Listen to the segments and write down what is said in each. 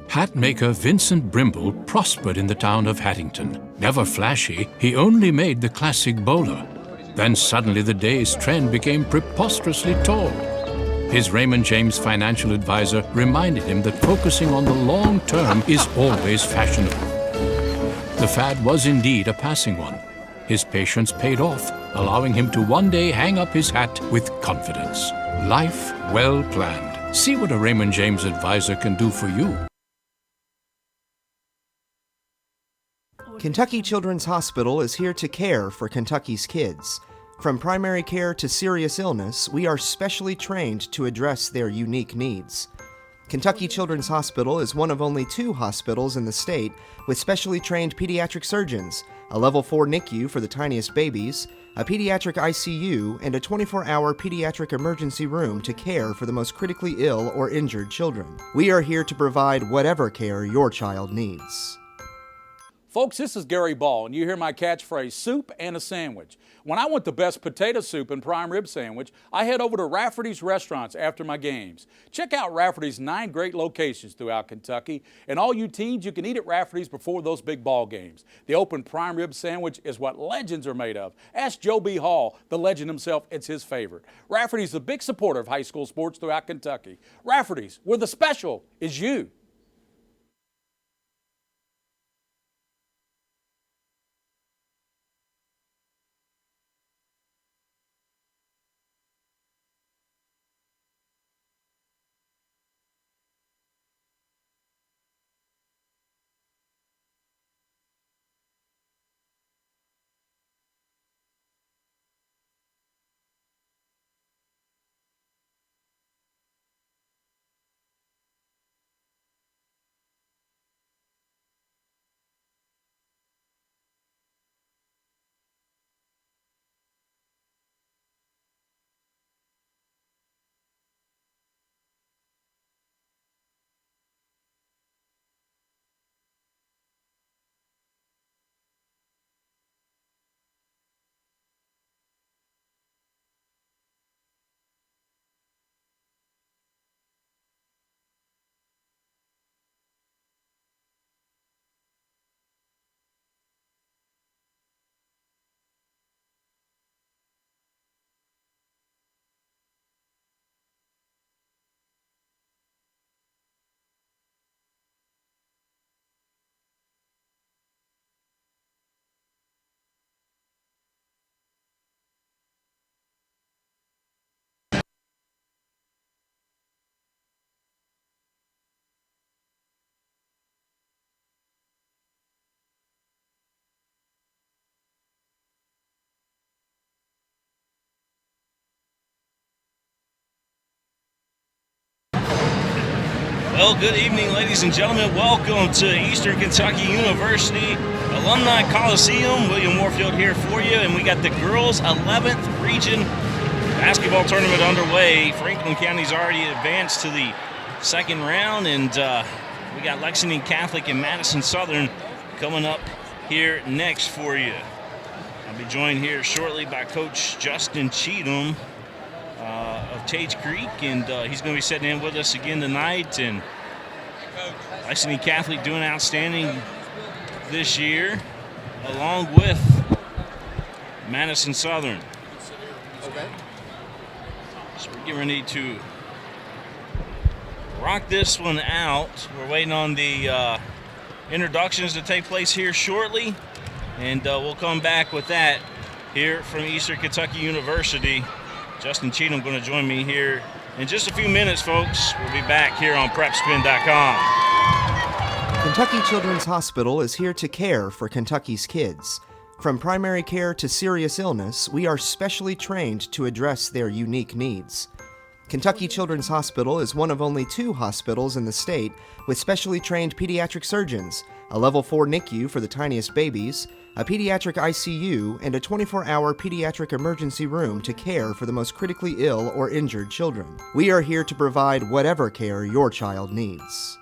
Hat maker Vincent Brimble prospered in the town of Hattington. Never flashy, he only made the classic bowler. Then suddenly the day's trend became preposterously tall. His Raymond James financial advisor reminded him that focusing on the long term is always fashionable. The fad was indeed a passing one. His patience paid off, allowing him to one day hang up his hat with confidence. Life well planned. See what a Raymond James advisor can do for you. Kentucky Children's Hospital is here to care for Kentucky's kids. From primary care to serious illness, we are specially trained to address their unique needs. Kentucky Children's Hospital is one of only 2 hospitals in the state with specially trained pediatric surgeons, a level 4 NICU for the tiniest babies, a pediatric ICU, and a 24-hour pediatric emergency room to care for the most critically ill or injured children. We are here to provide whatever care your child needs. Folks, this is Gary Ball, and you hear my catchphrase, soup and a sandwich. When I want the best potato soup and prime rib sandwich, I head over to Rafferty's restaurants after my games. Check out Rafferty's 9 great locations throughout Kentucky, and all you teens, you can eat at Rafferty's before those big ball games. The open prime rib sandwich is what legends are made of. Ask Joe B. Hall, the legend himself, it's his favorite. Rafferty's a big supporter of high school sports throughout Kentucky. Rafferty's, where the special is you. Well, good evening, ladies and gentlemen. Welcome to Eastern Kentucky University Alumni Coliseum. William Warfield here for you, and we got the girls' 11th region basketball tournament underway. Franklin County's already advanced to the second round, and we got Lexington Catholic and Madison Southern coming up here next for you. I'll be joined here shortly by Coach Justin Cheatham of Tage Creek, and he's going to be sitting in with us again tonight. And Lexington Catholic doing outstanding this year, along with Madison Southern. Okay. So we're getting ready to rock this one out. We're waiting on the introductions to take place here shortly, and we'll come back with that here from Eastern Kentucky University. Justin Cheatham going to join me here in just a few minutes, folks. We'll be back here on PrepSpin.com. Kentucky Children's Hospital is here to care for Kentucky's kids. From primary care to serious illness, we are specially trained to address their unique needs. Kentucky Children's Hospital is one of only 2 hospitals in the state with specially trained pediatric surgeons, a level 4 NICU for the tiniest babies, a pediatric ICU, and a 24-hour pediatric emergency room to care for the most critically ill or injured children. We are here to provide whatever care your child needs.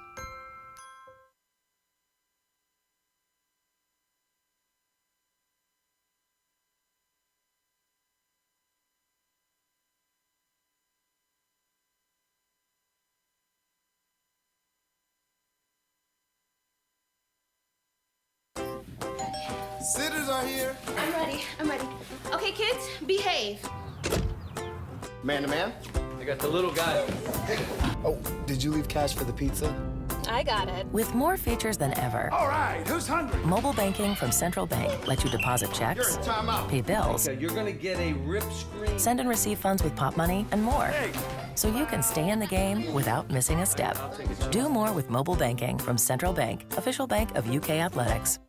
Sitters are here. I'm ready. Okay, kids, behave. Man to man. I got the little guy. Oh, did you leave cash for the pizza? I got it. With more features than ever, All right, who's hungry? mobile banking from Central Bank lets you deposit checks, You're in timeout. pay bills, You're gonna get a rip screen. send and receive funds with Pop Money, and more. So you can stay in the game without missing a step. Do more with mobile banking from Central Bank, official bank of UK Athletics.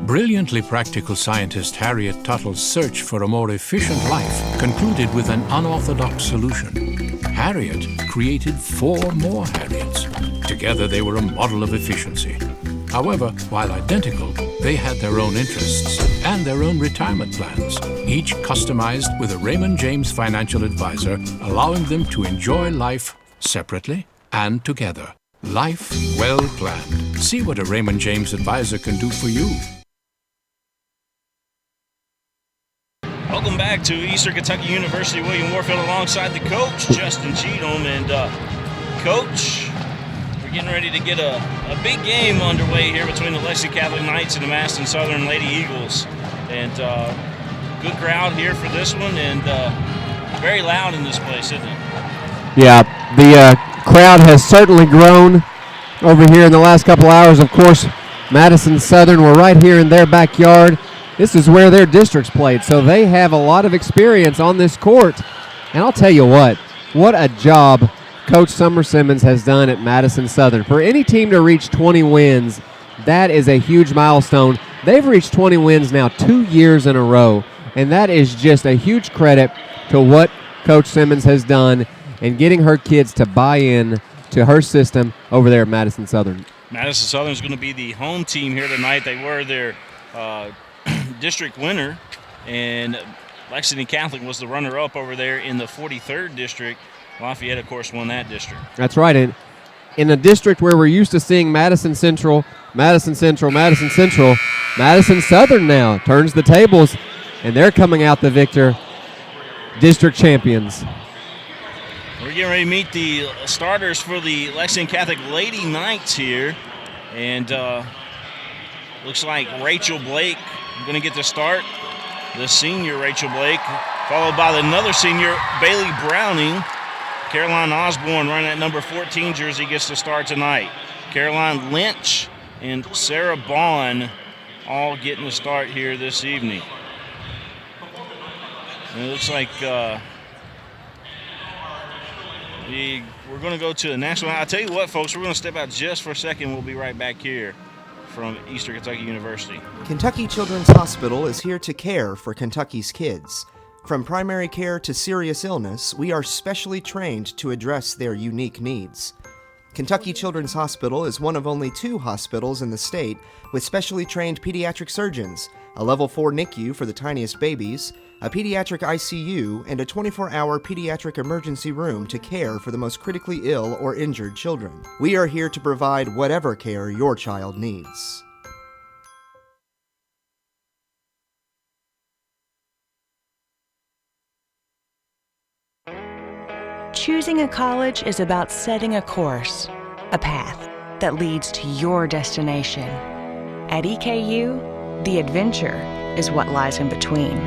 Brilliantly practical scientist Harriet Tuttle's search for a more efficient life concluded with an unorthodox solution. Harriet created 4 more Harriets. Together they were a model of efficiency. However, while identical, they had their own interests and their own retirement plans, each customized with a Raymond James financial advisor, allowing them to enjoy life separately and together. Life well planned. See what a Raymond James advisor can do for you. Welcome back to Eastern Kentucky University. William Warfield alongside the coach, Justin Cheatham. And Coach, we're getting ready to get a big game underway here between the Lexington Catholic Knights and the Madison Southern Lady Eagles. And good crowd here for this one, and very loud in this place, isn't it? Yeah, the crowd has certainly grown over here in the last couple hours. Of course, Madison Southern were right here in their backyard. This is where their districts played, so they have a lot of experience on this court. And I'll tell you what a job Coach Summer Simmons has done at Madison Southern. For any team to reach 20 wins, that is a huge milestone. They've reached 20 wins now 2 years in a row, and that is just a huge credit to what Coach Simmons has done in getting her kids to buy in to her system over there at Madison Southern. Madison Southern is going to be the home team here tonight. They were their district winner, and Lexington Catholic was the runner-up over there in the 43rd district. Lafayette, of course, won that district. That's right. And in a district where we're used to seeing Madison Central, Madison Central, Madison Central, Madison Southern now turns the tables, and they're coming out the victor, district champions. We're getting ready to meet the starters for the Lexington Catholic Lady Knights here, and looks like Rachel Blake going to get the start, the senior Rachel Blake, followed by another senior, Bailey Browning. Caroline Osborne running that number 14 jersey gets the start tonight. Caroline Lynch and Sarah Bond all getting the start here this evening. And it looks like we're going to go to the national. I'll tell you what, folks, we're going to step out just for a second. We'll be right back here from Eastern Kentucky University. Kentucky Children's Hospital is here to care for Kentucky's kids. From primary care to serious illness, we are specially trained to address their unique needs. Kentucky Children's Hospital is one of only 2 hospitals in the state with specially trained pediatric surgeons, a level 4 NICU for the tiniest babies, a pediatric ICU, and a 24-hour pediatric emergency room to care for the most critically ill or injured children. We are here to provide whatever care your child needs. Choosing a college is about setting a course, a path that leads to your destination. At EKU, the adventure is what lies in between.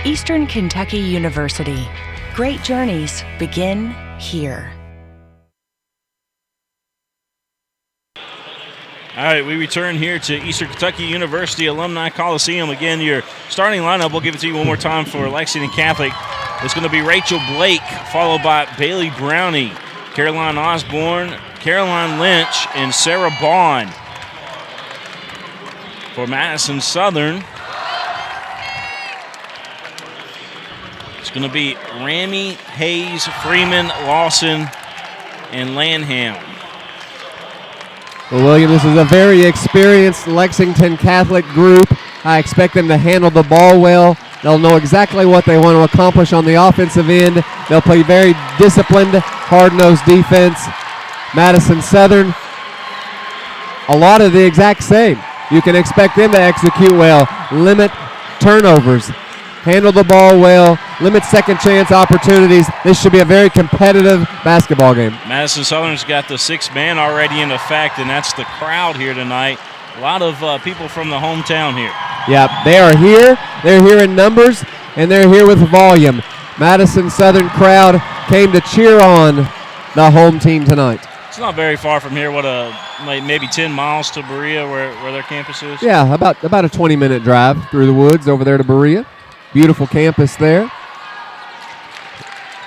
Eastern Kentucky University. Great journeys begin here. All right, we return here to Eastern Kentucky University Alumni Coliseum. Again, your starting lineup, we'll give it to you one more time for Lexington Catholic. It's going to be Rachel Blake, followed by Bailey Browning, Caroline Osborne, Caroline Lynch, and Sarah Bond. For Madison Southern, it's going to be Ramey, Hayes, Freeman, Lawson, and Lanham. Well, William, this is a very experienced Lexington Catholic group. I expect them to handle the ball well. They'll know exactly what they want to accomplish on the offensive end. They'll play very disciplined, hard-nosed defense. Madison Southern, a lot of the exact same. you can expect them to execute well, limit turnovers, handle the ball well, limit second chance opportunities. This should be a very competitive basketball game. Madison Southern's got the sixth man already in effect, and that's the crowd here tonight. A lot of people from the hometown here. Yeah, they are here. They're here in numbers, and they're here with volume. Madison Southern crowd came to cheer on the home team tonight. It's not very far from here. Maybe 10 miles to Berea where their campus is? Yeah, about a 20-minute drive through the woods over there to Berea. Beautiful campus there.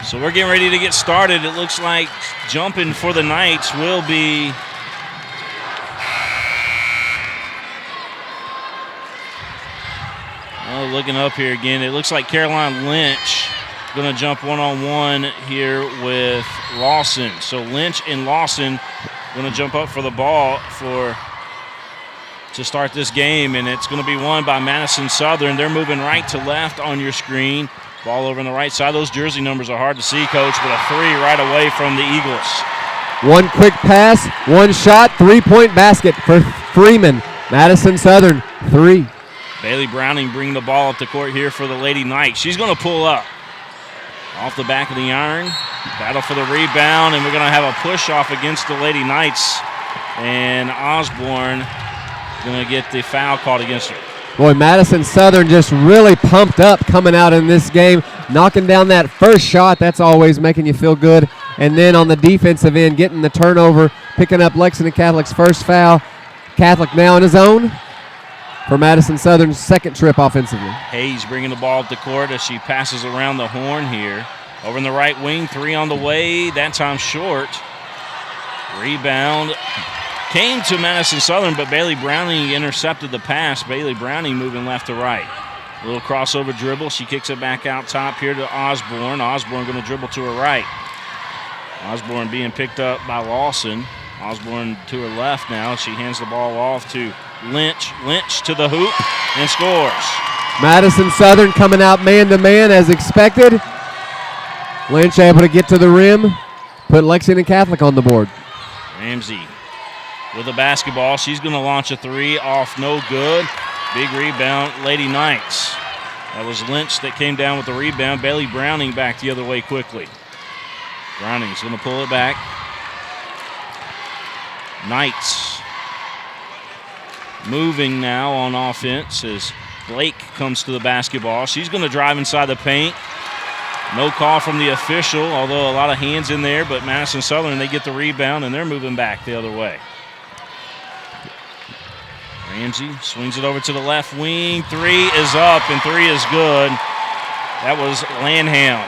So we're getting ready to get started. It looks like jumping for the Knights will be looking up here again. It looks like Caroline Lynch going to jump one-on-one here with Lawson. So Lynch and Lawson going to jump up for the ball to start this game, and it's going to be won by Madison Southern. They're moving right to left on your screen. Ball over on the right side. Those jersey numbers are hard to see, Coach, but a three right away from the Eagles. One quick pass, one shot, three-point basket for Freeman. Madison Southern, three. Bailey Browning bringing the ball up the court here for the Lady Knights. She's going to pull up. Off the back of the iron. Battle for the rebound, and we're going to have a push-off against the Lady Knights. And Osborne going to get the foul called against her. Boy, Madison Southern just really pumped up coming out in this game, knocking down that first shot. That's always making you feel good. And then on the defensive end, getting the turnover, picking up Lexington Catholic's first foul. Catholic now in his own for Madison Southern's second trip offensively. Hayes bringing the ball up the court as she passes around the horn here. Over in the right wing, three on the way. That time short. Rebound came to Madison Southern, but Bailey Browning intercepted the pass. Bailey Browning moving left to right. A little crossover dribble. She kicks it back out top here to Osborne. Osborne going to dribble to her right. Osborne being picked up by Lawson. Osborne to her left now. She hands the ball off to Lynch. Lynch to the hoop and scores. Madison Southern coming out man-to-man as expected. Lynch able to get to the rim, put Lexington Catholic on the board. Ramsey with the basketball. She's going to launch a three off, no good. Big rebound, Lady Knights. That was Lynch that came down with the rebound. Bailey Browning back the other way quickly. Browning's going to pull it back. Knights moving now on offense as Blake comes to the basketball. She's going to drive inside the paint. No call from the official, although a lot of hands in there, but Madison Southern, they get the rebound, and they're moving back the other way. Ramsey swings it over to the left wing. Three is up, and three is good. That was Lanham.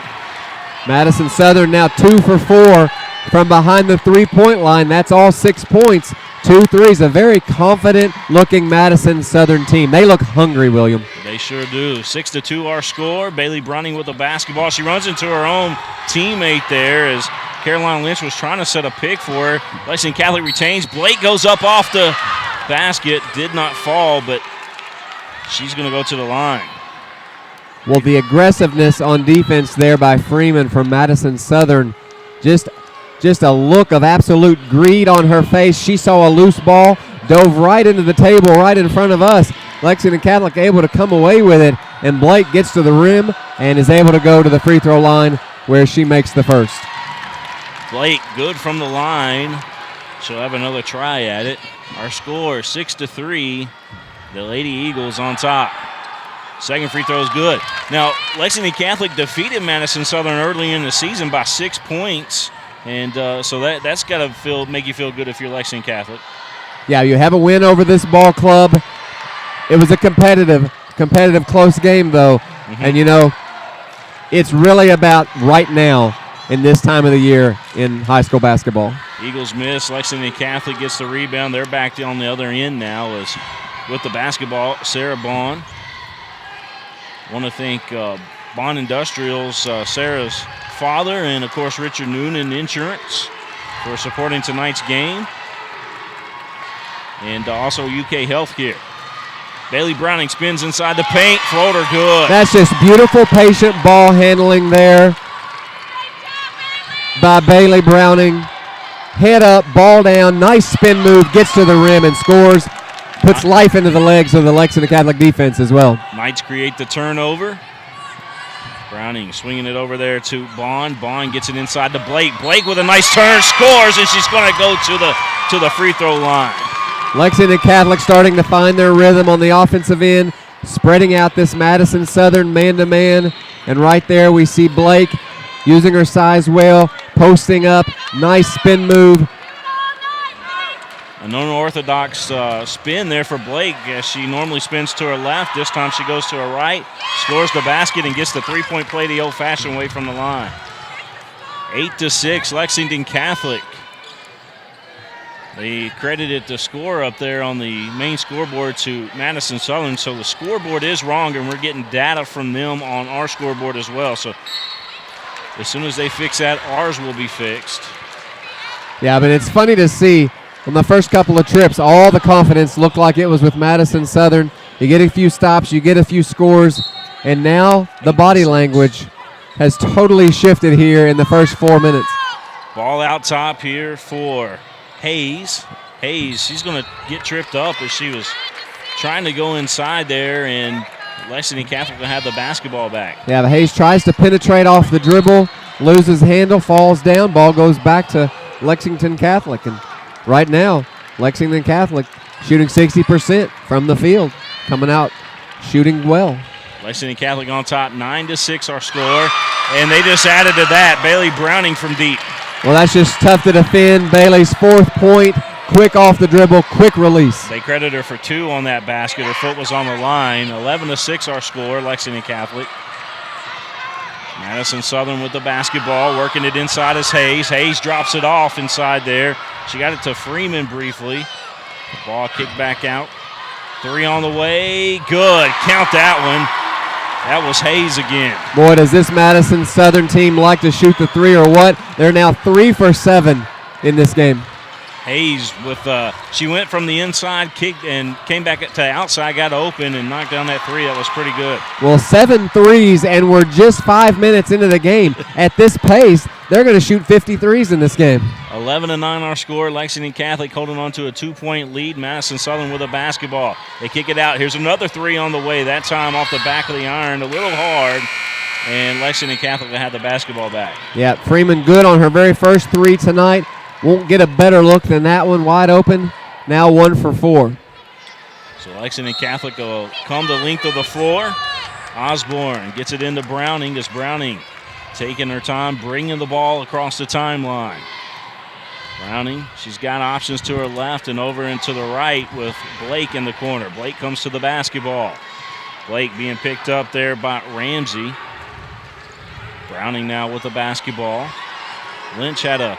Madison Southern now 2 for 4 from behind the three-point line. That's all 6 points. 2 threes. A very confident-looking Madison Southern team. They look hungry, William. They sure do. 6-2 our score. Bailey Browning with the basketball. She runs into her own teammate there as Caroline Lynch was trying to set a pick for her. Lexington Catholic retains. Blake goes up off the basket. Did not fall, but she's going to go to the line. Well, the aggressiveness on defense there by Freeman from Madison Southern, just a look of absolute greed on her face. She saw a loose ball, dove right into the table right in front of us. Lexington Catholic able to come away with it, and Blake gets to the rim and is able to go to the free throw line where she makes the first. Blake good from the line. She'll have another try at it. Our score 6-3. The Lady Eagles on top. Second free throw is good. Now, Lexington Catholic defeated Madison Southern early in the season by 6 points. And so that's got to make you feel good if you're Lexington Catholic. Yeah, you have a win over this ball club. It was a competitive close game, though. Mm-hmm. And, you know, it's really about right now in this time of the year in high school basketball. Eagles miss. Lexington Catholic gets the rebound. They're back on the other end now as with the basketball, Sarah Bond. Want to thank Bond Industrials, Sarah's father, and, of course, Richard Noonan Insurance for supporting tonight's game. And also UK Healthcare. Bailey Browning spins inside the paint. Floater good. That's just beautiful, patient ball handling there by Bailey Browning. Head up, ball down, nice spin move, gets to the rim and scores. puts life into the legs of the Lexington Catholic defense as well. Knights create the turnover. Browning swinging it over there to Bond. Bond gets it inside to Blake. Blake with a nice turn, scores, and she's going to go to the free throw line. Lexington Catholic starting to find their rhythm on the offensive end, spreading out this Madison Southern man-to-man. And right there we see Blake using her size well, posting up, nice spin move. An unorthodox spin there for Blake as she normally spins to her left. This time she goes to her right, scores the basket, and gets the three-point play the old-fashioned way from the line. 8-6, Lexington Catholic. They credited the score up there on the main scoreboard to Madison Southern, so the scoreboard is wrong, and we're getting data from them on our scoreboard as well. So as soon as they fix that, ours will be fixed. Yeah, but it's funny to see on the first couple of trips, all the confidence looked like it was with Madison Southern. You get a few stops, you get a few scores, and now the body language has totally shifted here in the first 4 minutes. Ball out top here for Hayes. Hayes, she's going to get tripped up as she was trying to go inside there, and Lexington Catholic will have the basketball back. Yeah, but Hayes tries to penetrate off the dribble, loses handle, falls down, ball goes back to Lexington Catholic. And right now, Lexington Catholic shooting 60% from the field, coming out shooting well. Lexington Catholic on top, 9-6 our score, and they just added to that. Bailey Browning from deep. Well, that's just tough to defend. Bailey's 4th point, quick off the dribble, quick release. They credit her for 2 on that basket. Her foot was on the line. 11-6 our score, Lexington Catholic. Madison Southern with the basketball, working it inside as Hayes. Hayes drops it off inside there. She got it to Freeman briefly. The ball kicked back out. 3 on the way. Good. Count that one. That was Hayes again. Boy, does this Madison Southern team like to shoot the 3 or what? They're now 3 for 7 in this game. Hayes with she went from the inside, kicked, and came back to the outside, got open, and knocked down that 3. That was pretty good. Well, 7 threes, and we're just 5 minutes into the game. At this pace, they're going to shoot 50 threes in this game. 11-9 our score. Lexington Catholic holding on to a 2-point lead. Madison Southern with a basketball. They kick it out. Here's another 3 on the way. That time off the back of the iron, a little hard. And Lexington Catholic will have the basketball back. Yeah, Freeman good on her very first 3 tonight. Won't get a better look than that one, wide open. Now 1 for 4. So Lexington Catholic will come the length of the floor. Osborne gets it into Browning. As Browning taking her time, bringing the ball across the timeline. Browning, she's got options to her left and over and to the right with Blake in the corner. Blake comes to the basketball. Blake being picked up there by Ramsey. Browning now with the basketball. Lynch had a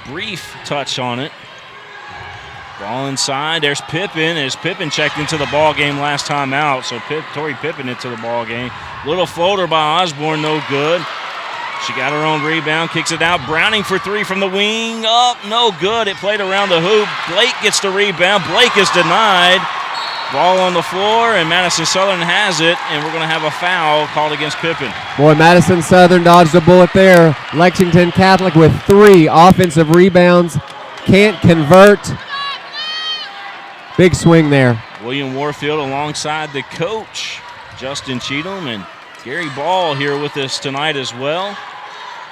brief touch on it. Ball inside. There's Pippen. As Pippen checked into the ball game last time out, so Tori Pippen into the ball game. Little floater by Osborne, no good. She got her own rebound, kicks it out. Browning for 3 from the wing. Up, no good. It played around the hoop. Blake gets the rebound. Blake is denied. Ball on the floor, and Madison Southern has it, and we're going to have a foul called against Pippen. Boy, Madison Southern dodged a bullet there. Lexington Catholic with 3 offensive rebounds. Can't convert. Big swing there. William Warfield alongside the coach, Justin Cheatham, and Gary Ball here with us tonight as well.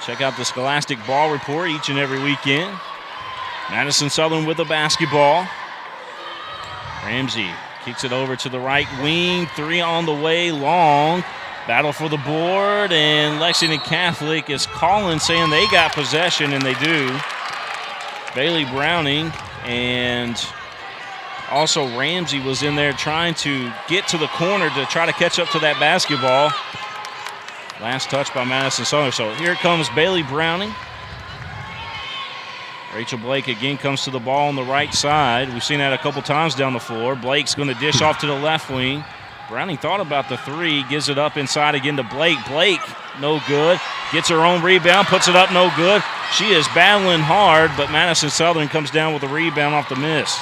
Check out the Scholastic Ball Report each and every weekend. Madison Southern with the basketball. Ramsey kicks it over to the right wing. 3 on the way, long. Battle for the board, and Lexington Catholic is calling, saying they got possession, and they do. Bailey Browning and also Ramsey was in there trying to get to the corner to try to catch up to that basketball. Last touch by Madison Southern. So here comes Bailey Browning. Rachel Blake again comes to the ball on the right side. We've seen that a couple times down the floor. Blake's going to dish off to the left wing. Browning thought about the 3, gives it up inside again to Blake. Blake, no good. Gets her own rebound, puts it up, no good. She is battling hard, but Madison Southern comes down with a rebound off the miss.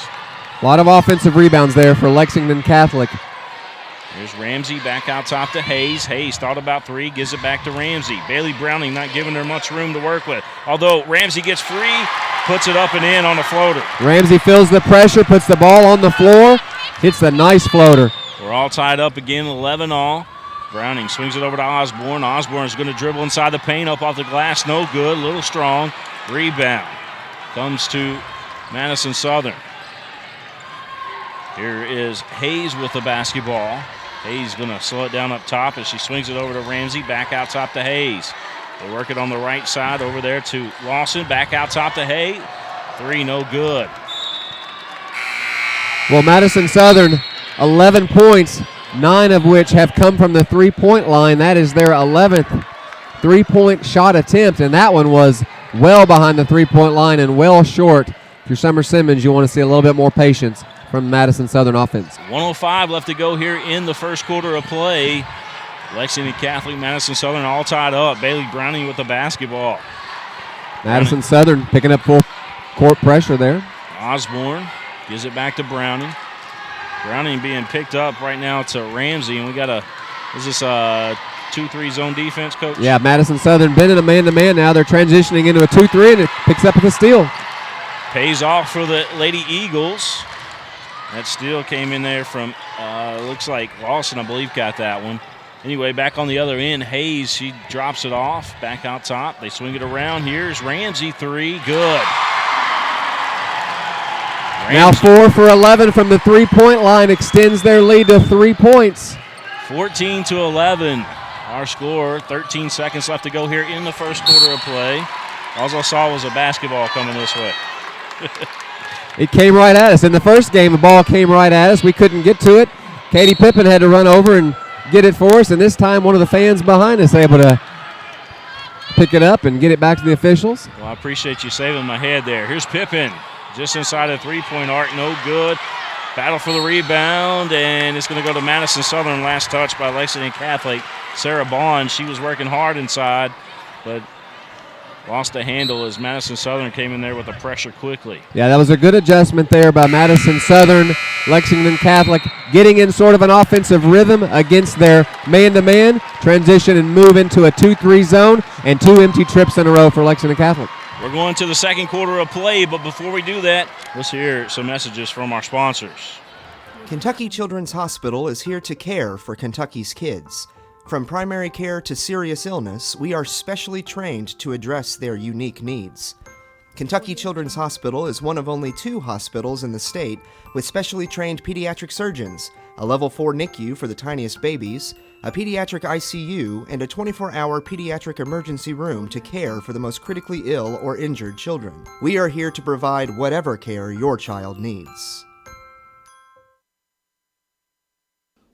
A lot of offensive rebounds there for Lexington Catholic. There's Ramsey back out top to Hayes. Hayes thought about 3, gives it back to Ramsey. Bailey Browning not giving her much room to work with. Although Ramsey gets free, puts it up and in on the floater. Ramsey feels the pressure, puts the ball on the floor, hits the nice floater. We're all tied up again, 11 all. Browning swings it over to Osborne. Osborne is going to dribble inside the paint, up off the glass, no good, a little strong. Rebound comes to Madison Southern. Here is Hayes with the basketball. Hayes going to slow it down up top as she swings it over to Ramsey, back out top to Hayes. They work it on the right side over there to Lawson, back out top to Hayes. Three, no good. Well, Madison Southern, 11 points, 9 of which have come from the three-point line. That is their 11th three-point shot attempt, and that one was well behind the three-point line and well short. If you're Summer Simmons, you want to see a little bit more patience from Madison Southern offense. 1:05 left to go here in the first quarter of play. Lexington Catholic, Madison Southern all tied up. Bailey Browning with the basketball. Madison Southern picking up full court pressure there. Osborne gives it back to Browning. Browning being picked up right now to Ramsey, and we got is this a 2-3 zone defense, Coach? Yeah, Madison Southern been in a man-to-man now. They're transitioning into a 2-3, and it picks up with a steal. Pays off for the Lady Eagles. That steal came in there from, looks like Lawson, I believe, got that one. Anyway, back on the other end, Hayes, she drops it off, back out top. They swing it around. Here's Ramsey, three, good. Now 4 for 11 from the three-point line, extends their lead to 3 points. 14-11, our score. 13 seconds left to go here in the first quarter of play. All I saw was a basketball coming this way. It came right at us. In the first game, the ball came right at us. We couldn't get to it. Katie Pippin had to run over and get it for us, and this time one of the fans behind us able to pick it up and get it back to the officials. Well, I appreciate you saving my head there. Here's Pippin, just inside the three-point arc, no good. Battle for the rebound, and it's going to go to Madison Southern. Last touch by Lexington Catholic. Sarah Bond, she was working hard inside, but lost a handle as Madison Southern came in there with the pressure quickly. Yeah, that was a good adjustment there by Madison Southern. Lexington Catholic getting in sort of an offensive rhythm against their man-to-man, transition and move into a 2-3 zone, and 2 empty trips in a row for Lexington Catholic. We're going to the second quarter of play, but before we do that, let's hear some messages from our sponsors. Kentucky Children's Hospital is here to care for Kentucky's kids. From primary care to serious illness, we are specially trained to address their unique needs. Kentucky Children's Hospital is one of only 2 hospitals in the state with specially trained pediatric surgeons, a level 4 NICU for the tiniest babies, a pediatric ICU, and a 24-hour pediatric emergency room to care for the most critically ill or injured children. We are here to provide whatever care your child needs.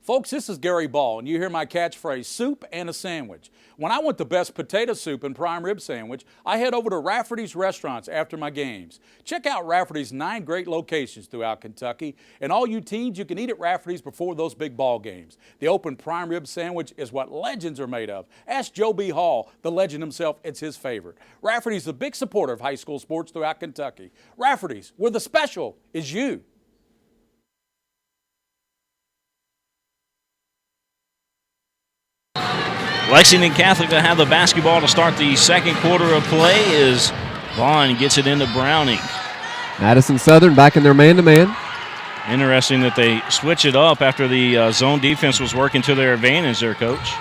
Folks, this is Gary Ball, and you hear my catchphrase, soup and a sandwich. When I want the best potato soup and prime rib sandwich, I head over to Rafferty's restaurants after my games. Check out Rafferty's 9 great locations throughout Kentucky, and all you teens, you can eat at Rafferty's before those big ball games. The open prime rib sandwich is what legends are made of. Ask Joe B. Hall, the legend himself, it's his favorite. Rafferty's a big supporter of high school sports throughout Kentucky. Rafferty's, where the special is you. Lexington Catholic to have the basketball to start the second quarter of play as Vaughn gets it into Browning. Madison Southern back in their man-to-man. Interesting that they switch it up after the zone defense was working to their advantage there, Coach.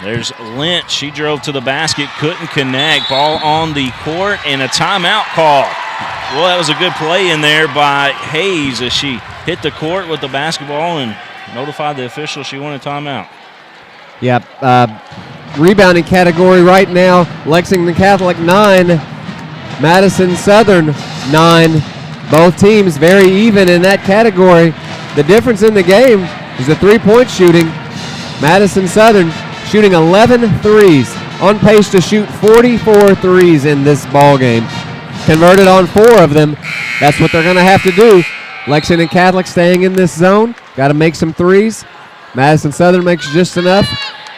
There's Lynch. She drove to the basket, couldn't connect. Ball on the court and a timeout call. Well, that was a good play in there by Hayes as she hit the court with the basketball and notified the official she wanted timeout. Yep, rebounding category right now, Lexington Catholic 9, Madison Southern 9. Both teams very even in that category. The difference in the game is the three-point shooting. Madison Southern shooting 11 threes, on pace to shoot 44 threes in this ball game. Converted on 4 of them. That's what they're going to have to do. Lexington Catholic staying in this zone. Got to make some threes. Madison Southern makes just enough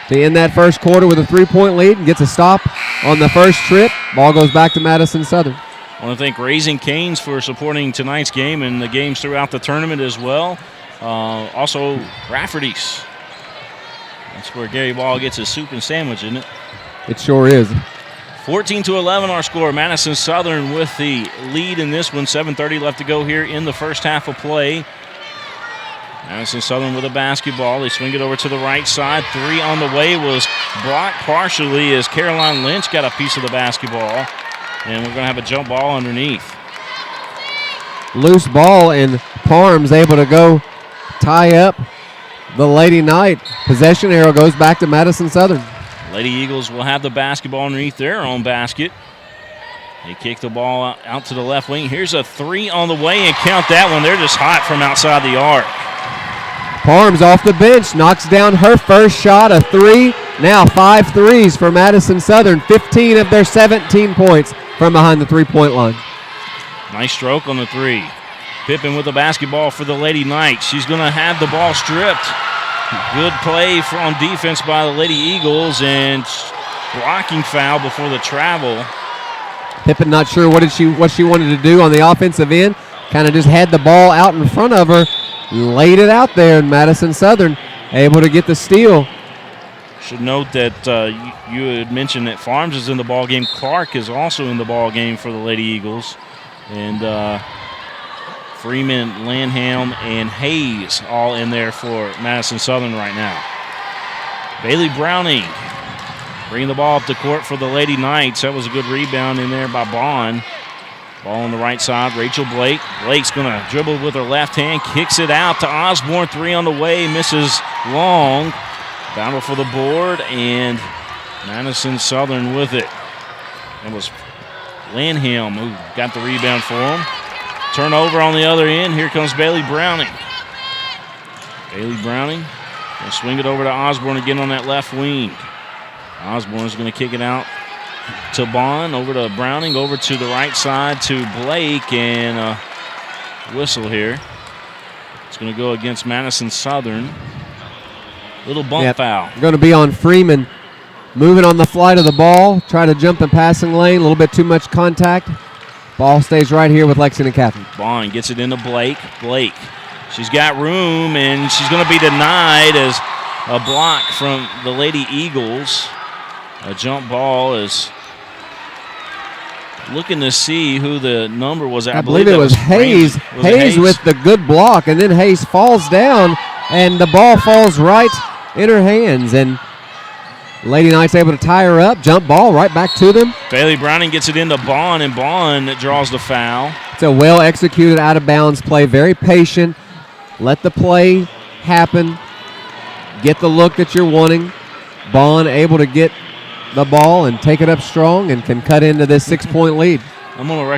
to end that first quarter with a 3-point lead and gets a stop on the first trip. Ball goes back to Madison Southern. I want to thank Raising Cane's for supporting tonight's game and the games throughout the tournament as well. Also, Rafferty's. That's where Gary Ball gets his soup and sandwich, isn't it? It sure is. 14-11 our score. Madison Southern with the lead in this one. 7:30 left to go here in the first half of play. Madison Southern with a basketball. They swing it over to the right side. 3 on the way was blocked partially as Caroline Lynch got a piece of the basketball. And we're going to have a jump ball underneath. Loose ball, and Parham's able to go tie up the Lady Knight. Possession arrow goes back to Madison Southern. Lady Eagles will have the basketball underneath their own basket. They kick the ball out to the left wing. Here's a 3 on the way, and count that one. They're just hot from outside the arc. Parham's off the bench, knocks down her first shot, a 3. Now 5 threes for Madison Southern. 15 of their 17 points from behind the three-point line. Nice stroke on the 3. Pippen with the basketball for the Lady Knights. She's going to have the ball stripped. Good play on defense by the Lady Eagles, and blocking foul before the travel. Pippen not sure what she wanted to do on the offensive end. Kind of just had the ball out in front of her, laid it out there, and Madison Southern able to get the steal. Should note that you had mentioned that Farms is in the ball game. Clark is also in the ball game for the Lady Eagles, and Freeman, Lanham, and Hayes all in there for Madison Southern right now. Bailey Browning bringing the ball up the court for the Lady Knights. That was a good rebound in there by Bond. Ball on the right side, Rachel Blake. Blake's going to dribble with her left hand, kicks it out to Osborne. 3 on the way, misses long. Battle for the board, and Madison Southern with it. It was Lanham who got the rebound for him. Turnover on the other end. Here comes Bailey Browning. Bailey Browning will swing it over to Osborne again on that left wing. Osborne's going to kick it out to Bond, over to Browning, over to the right side to Blake, and a whistle here. It's going to go against Madison Southern. Little bump foul. Going to be on Freeman. Moving on the flight of the ball. Try to jump the passing lane. A little bit too much contact. Ball stays right here with Lexington Catholic. Bond gets it into Blake. Blake, she's got room, and she's going to be denied as a block from the Lady Eagles. A jump ball is looking to see who the number was. I believe it was Hayes. Hayes with the good block, and then Hayes falls down, and the ball falls right in her hands, and Lady Knights able to tie her up. Jump ball right back to them. Bailey Browning gets it into Bond, and Bond draws the foul. It's a well-executed out-of-bounds play. Very patient. Let the play happen. Get the look that you're wanting. Bond able to get the ball and take it up strong and can cut into this 6-point lead. I'm gonna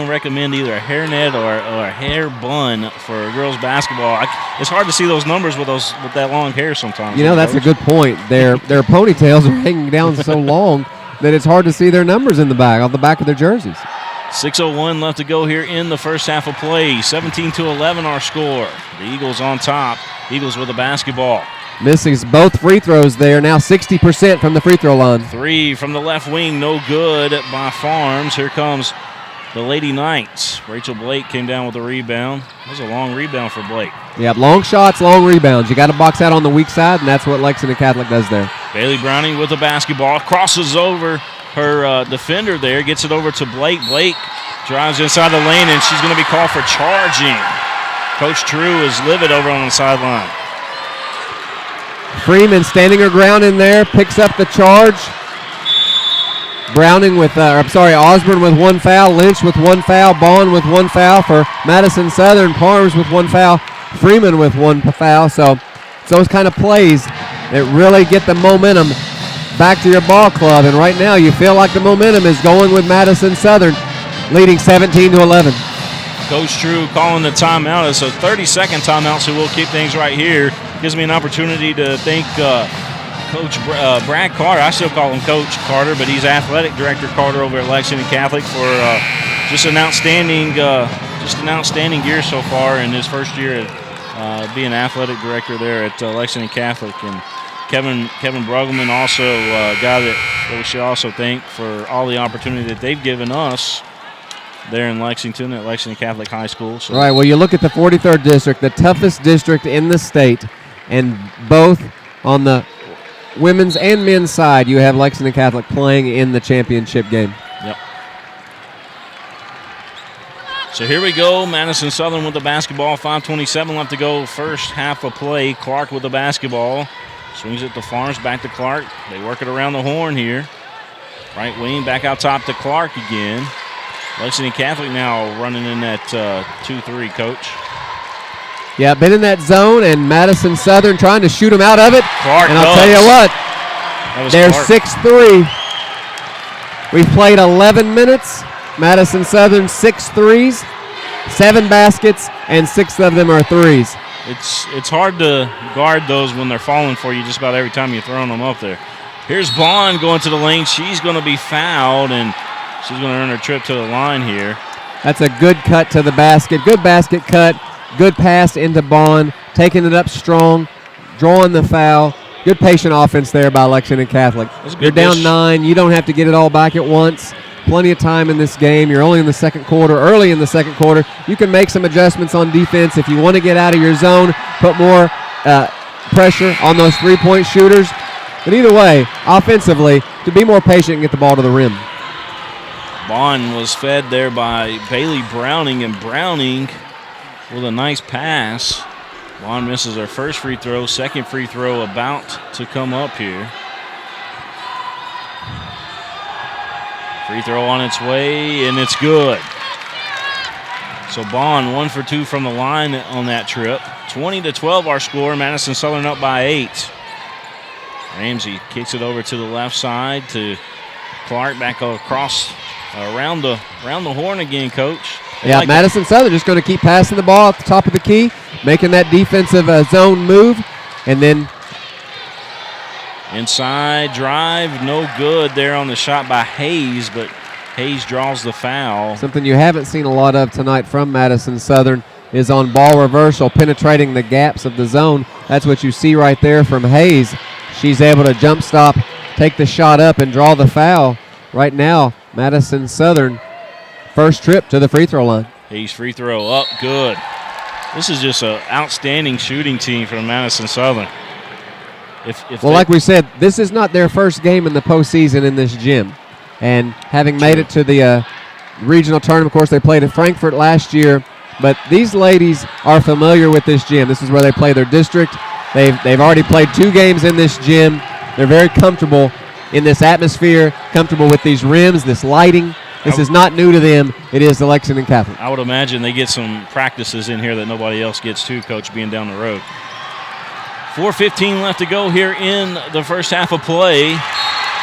recommend either a hairnet or a hair bun for girls basketball. It's hard to see those numbers with that long hair sometimes. You know, that's a good point. Their ponytails are hanging down so long that it's hard to see their numbers in the back, on the back of their jerseys. 6:01 left to go here in the first half of play. 17-11 our score. The Eagles on top. Eagles with the basketball. Misses both free throws there. Now 60% from the free throw line. 3 from the left wing, no good by Farms. Here comes the Lady Knights. Rachel Blake came down with the rebound. That was a long rebound for Blake. Yeah, long shots, long rebounds. You got to box out on the weak side, and that's what Lexington Catholic does there. Bailey Browning with the basketball. Crosses over her defender there. Gets it over to Blake. Blake drives inside the lane, and she's going to be called for charging. Coach True is livid over on the sideline. Freeman standing her ground in there, picks up the charge. Osborne with 1 foul, Lynch with 1 foul, Bond with 1 foul for Madison Southern, Parms with 1 foul, Freeman with 1 foul. So it's those kind of plays that really get the momentum back to your ball club. And right now you feel like the momentum is going with Madison Southern, leading 17-11. Coach True calling the timeout. It's a 30-second timeout, so we'll keep things right here. Gives me an opportunity to thank Coach Brad Carter. I still call him Coach Carter, but he's Athletic Director Carter over at Lexington Catholic for just an outstanding year so far in his first year at being Athletic Director there at Lexington Catholic. And Kevin Brueggemann, also a guy that we should also thank for all the opportunity that they've given us there in Lexington at Lexington Catholic High School. So. All right, well, you look at the 43rd District, the toughest district in the state, and both on the women's and men's side, you have Lexington Catholic playing in the championship game. Yep. So here we go. Madison Southern with the basketball. 5:27 left to go. First half of play. Clark with the basketball. Swings it to Farms, back to Clark. They work it around the horn here. Right wing, back out top to Clark again. Lexington Catholic now running in that 2-3, Coach. Yeah, been in that zone, and Madison Southern trying to shoot them out of it. Clark and I'll tell you what, they're 6-3. We've played 11 minutes. Madison Southern 6 threes, 7 baskets, and 6 of them are threes. It's hard to guard those when they're falling for you just about every time you're throwing them up there. Here's Bond going to the lane. She's going to be fouled, and she's going to earn her trip to the line here. That's a good cut to the basket. Good basket cut. Good pass into Bond. Taking it up strong. Drawing the foul. Good patient offense there by Lexington Catholic. You're down 9. You don't have to get it all back at once. Plenty of time in this game. You're only in the second quarter, early in the second quarter. You can make some adjustments on defense if you want to get out of your zone, put more pressure on those three-point shooters. But either way, offensively, to be more patient and get the ball to the rim. Bond was fed there by Bailey Browning, and Browning with a nice pass. Bond misses her first free throw, second free throw about to come up here. Free throw on its way, and it's good. So Bond 1 for 2 from the line on that trip. 20-12 our score. Madison Southern up by 8. Ramsey kicks it over to the left side to Clark, back across around the horn again, Coach. Yeah, like Madison Southern just going to keep passing the ball at the top of the key, making that defensive zone move, and then inside drive, no good there on the shot by Hayes, but Hayes draws the foul. Something you haven't seen a lot of tonight from Madison Southern is on ball reversal, penetrating the gaps of the zone. That's what you see right there from Hayes. She's able to jump stop, take the shot up, and draw the foul. Right now, Madison Southern, first trip to the free throw line. Hayes free throw up, good. This is just an outstanding shooting team from Madison Southern. Like we said, this is not their first game in the postseason in this gym. And having made it to the regional tournament, of course, they played at Frankfort last year. But these ladies are familiar with this gym. This is where they play their district. They've already played 2 games in this gym. They're very comfortable in this atmosphere, comfortable with these rims, this lighting. This is not new to them. It is the Lexington Catholic. I would imagine they get some practices in here that nobody else gets too, Coach, being down the road. 4:15 left to go here in the first half of play.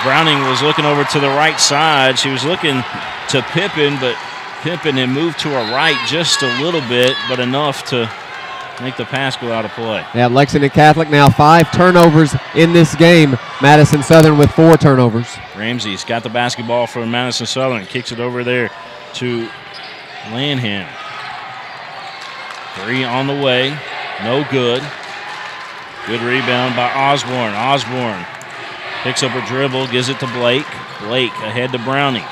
Browning was looking over to the right side. She was looking to Pippin, but Pippin had moved to her right just a little bit, but enough to make the pass go out of play. Yeah, Lexington Catholic now 5 turnovers in this game. Madison Southern with 4 turnovers. Ramsey's got the basketball for Madison Southern. Kicks it over there to Lanham. 3 on the way. No good. Good rebound by Osborne. Osborne picks up a dribble, gives it to Blake. Blake ahead to Browning.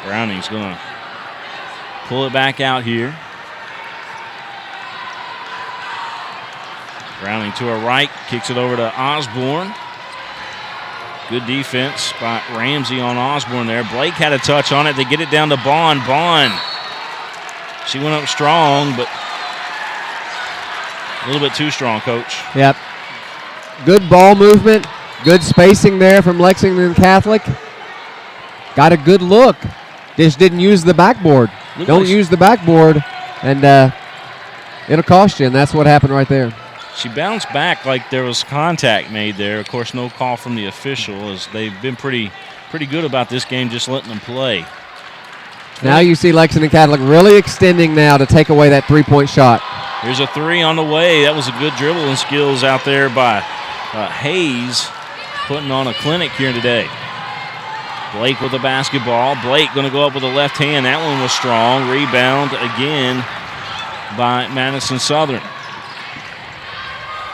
Browning's going to pull it back out here. Browning to her right, kicks it over to Osborne. Good defense by Ramsey on Osborne there. Blake had a touch on it. They get it down to Bond. Bond. She went up strong, but a little bit too strong, Coach. Yep. Good ball movement. Good spacing there from Lexington Catholic. Got a good look. Just didn't use the backboard. Don't use the backboard, and it'll cost you, and that's what happened right there. She bounced back like there was contact made there. Of course, no call from the official, as they've been pretty good about this game, just letting them play. Now you see Lexington Catholic really extending now to take away that three-point shot. Here's a 3 on the way. That was a good dribbling skills out there by Hayes, putting on a clinic here today. Blake with the basketball. Blake going to go up with the left hand. That one was strong. Rebound again by Madison Southern.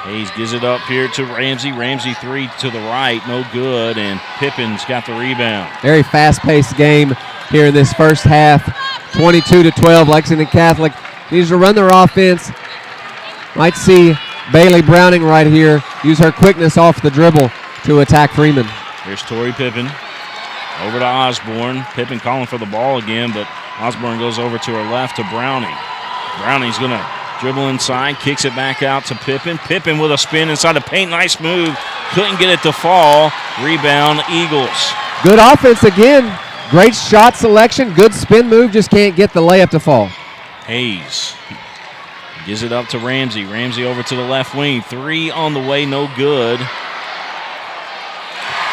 Hayes gives it up here to Ramsey. Ramsey 3 to the right, no good, and Pippin's got the rebound. Very fast-paced game here in this first half. 22-12, Lexington Catholic needs to run their offense. Might see Bailey Browning right here. Use her quickness off the dribble to attack Freeman. Here's Tori Pippen. Over to Osborne. Pippen calling for the ball again, but Osborne goes over to her left to Browning. Browning's going to dribble inside, kicks it back out to Pippen. Pippen with a spin inside the paint. Nice move. Couldn't get it to fall. Rebound, Eagles. Good offense again. Great shot selection. Good spin move. Just can't get the layup to fall. Hayes gives it up to Ramsey. Ramsey over to the left wing. 3 on the way, no good.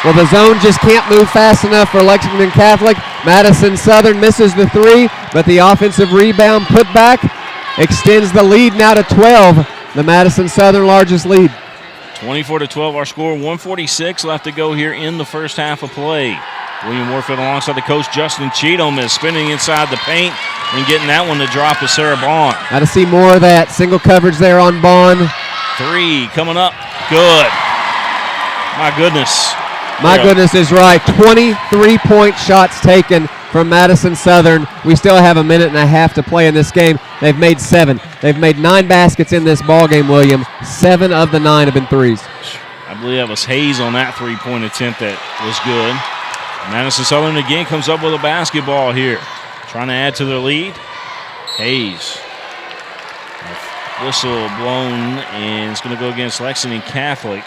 Well, the zone just can't move fast enough for Lexington Catholic. Madison Southern misses the 3, but the offensive rebound put back extends the lead now to 12, the Madison Southern largest lead. 24-12 our score. 1:46 left to go here in the first half of play. William Warfield alongside the coach Justin Cheatham is spinning inside the paint and getting that one to drop to Sarah Bond. Got to see more of that single coverage there on Bond. 3 coming up. Good. My goodness. My goodness is right. 23-point shots taken from Madison Southern. We still have a minute and a half to play in this game. They've made 7. They've made 9 baskets in this ball game, William. 7 of the 9 have been threes. I believe that was Hayes on that three-point attempt that was good. Madison Southern again comes up with a basketball here. Trying to add to their lead. Hayes. A whistle blown, and it's going to go against Lexington Catholic.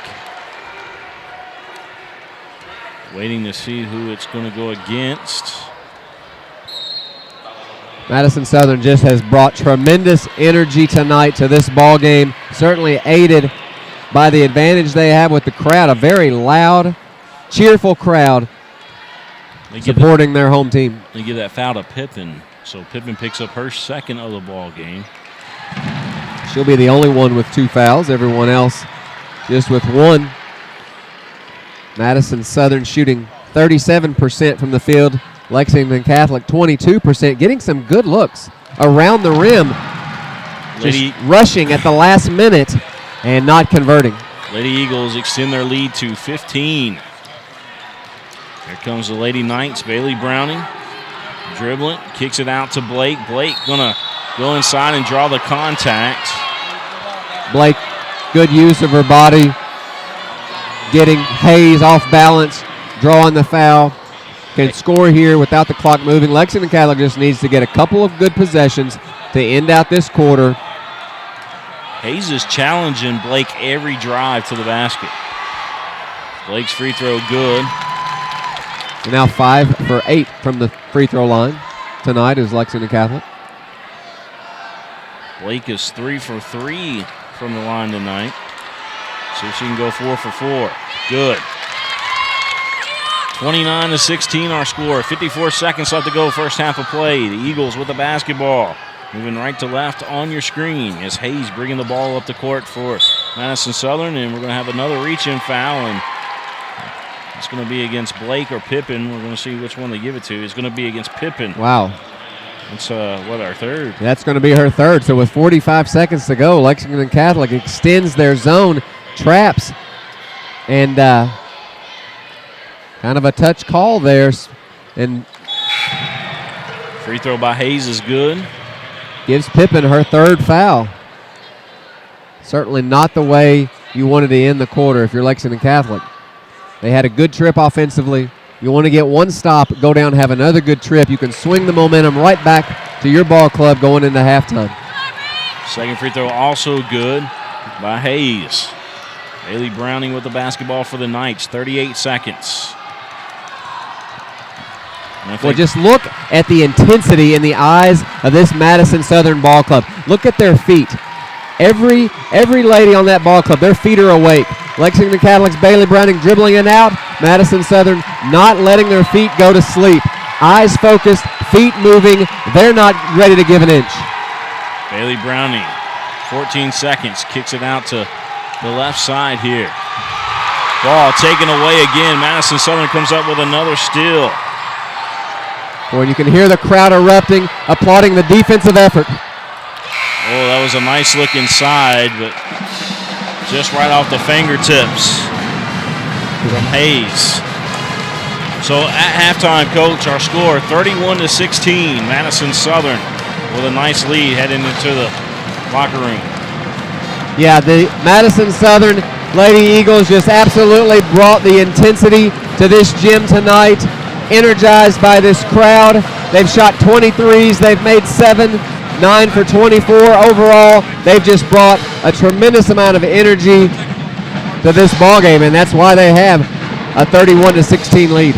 Waiting to see who it's going to go against. Madison Southern just has brought tremendous energy tonight to this ball game. Certainly aided by the advantage they have with the crowd. A very loud, cheerful crowd supporting their home team. They give that foul to Pippen. So Pippen picks up her second of the ball game. She'll be the only one with 2 fouls. Everyone else just with 1. Madison Southern shooting 37% from the field. Lexington Catholic 22%, getting some good looks around the rim. Just rushing at the last minute and not converting. Lady Eagles extend their lead to 15. Here comes the Lady Knights. Bailey Browning dribbling, kicks it out to Blake. Blake gonna go inside and draw the contact. Blake, good use of her body, getting Hayes off balance, drawing the foul. Can score here without the clock moving. Lexington Catholic just needs to get a couple of good possessions to end out this quarter. Hayes is challenging Blake every drive to the basket. Blake's free throw good. And now 5 for 8 from the free throw line tonight is Lexington Catholic. Blake is 3 for 3 from the line tonight. See if she can go 4 for 4. Good. 29-16 our score. 54 seconds left to go, first half of play. The Eagles with the basketball. Moving right to left on your screen as Hayes bringing the ball up the court for Madison Southern. And we're going to have another reach-in foul. And it's going to be against Blake or Pippen. We're going to see which one they give it to. It's going to be against Pippen. Wow. It's, our third? That's going to be her third. So with 45 seconds to go, Lexington Catholic extends their zone, traps, and kind of a touch call there. And free throw by Hayes is good. Gives Pippen her third foul. Certainly not the way you wanted to end the quarter if you're Lexington Catholic. They had a good trip offensively. You want to get one stop, go down, have another good trip. You can swing the momentum right back to your ball club going into halftime. Second free throw also good by Hayes. Bailey Browning with the basketball for the Knights. 38 seconds. Well, just look at the intensity in the eyes of this Madison Southern ball club. Look at their feet. Every lady on that ball club, their feet are awake. Lexington Catholic's Bailey Browning dribbling it out. Madison Southern not letting their feet go to sleep. Eyes focused, feet moving. They're not ready to give an inch. Bailey Browning, 14 seconds, kicks it out to the left side here. Ball taken away again. Madison Southern comes up with another steal. Boy, you can hear the crowd erupting, applauding the defensive effort. Oh, that was a nice look inside, but just right off the fingertips from Hayes. So at halftime, Coach, our score 31-16. Madison Southern with a nice lead heading into the locker room. Yeah, the Madison Southern Lady Eagles just absolutely brought the intensity to this gym tonight. Energized by this crowd. They've shot 23s. They've made 7, 9 for 24 overall. They've just brought a tremendous amount of energy to this ball game, and that's why they have a 31-16 lead.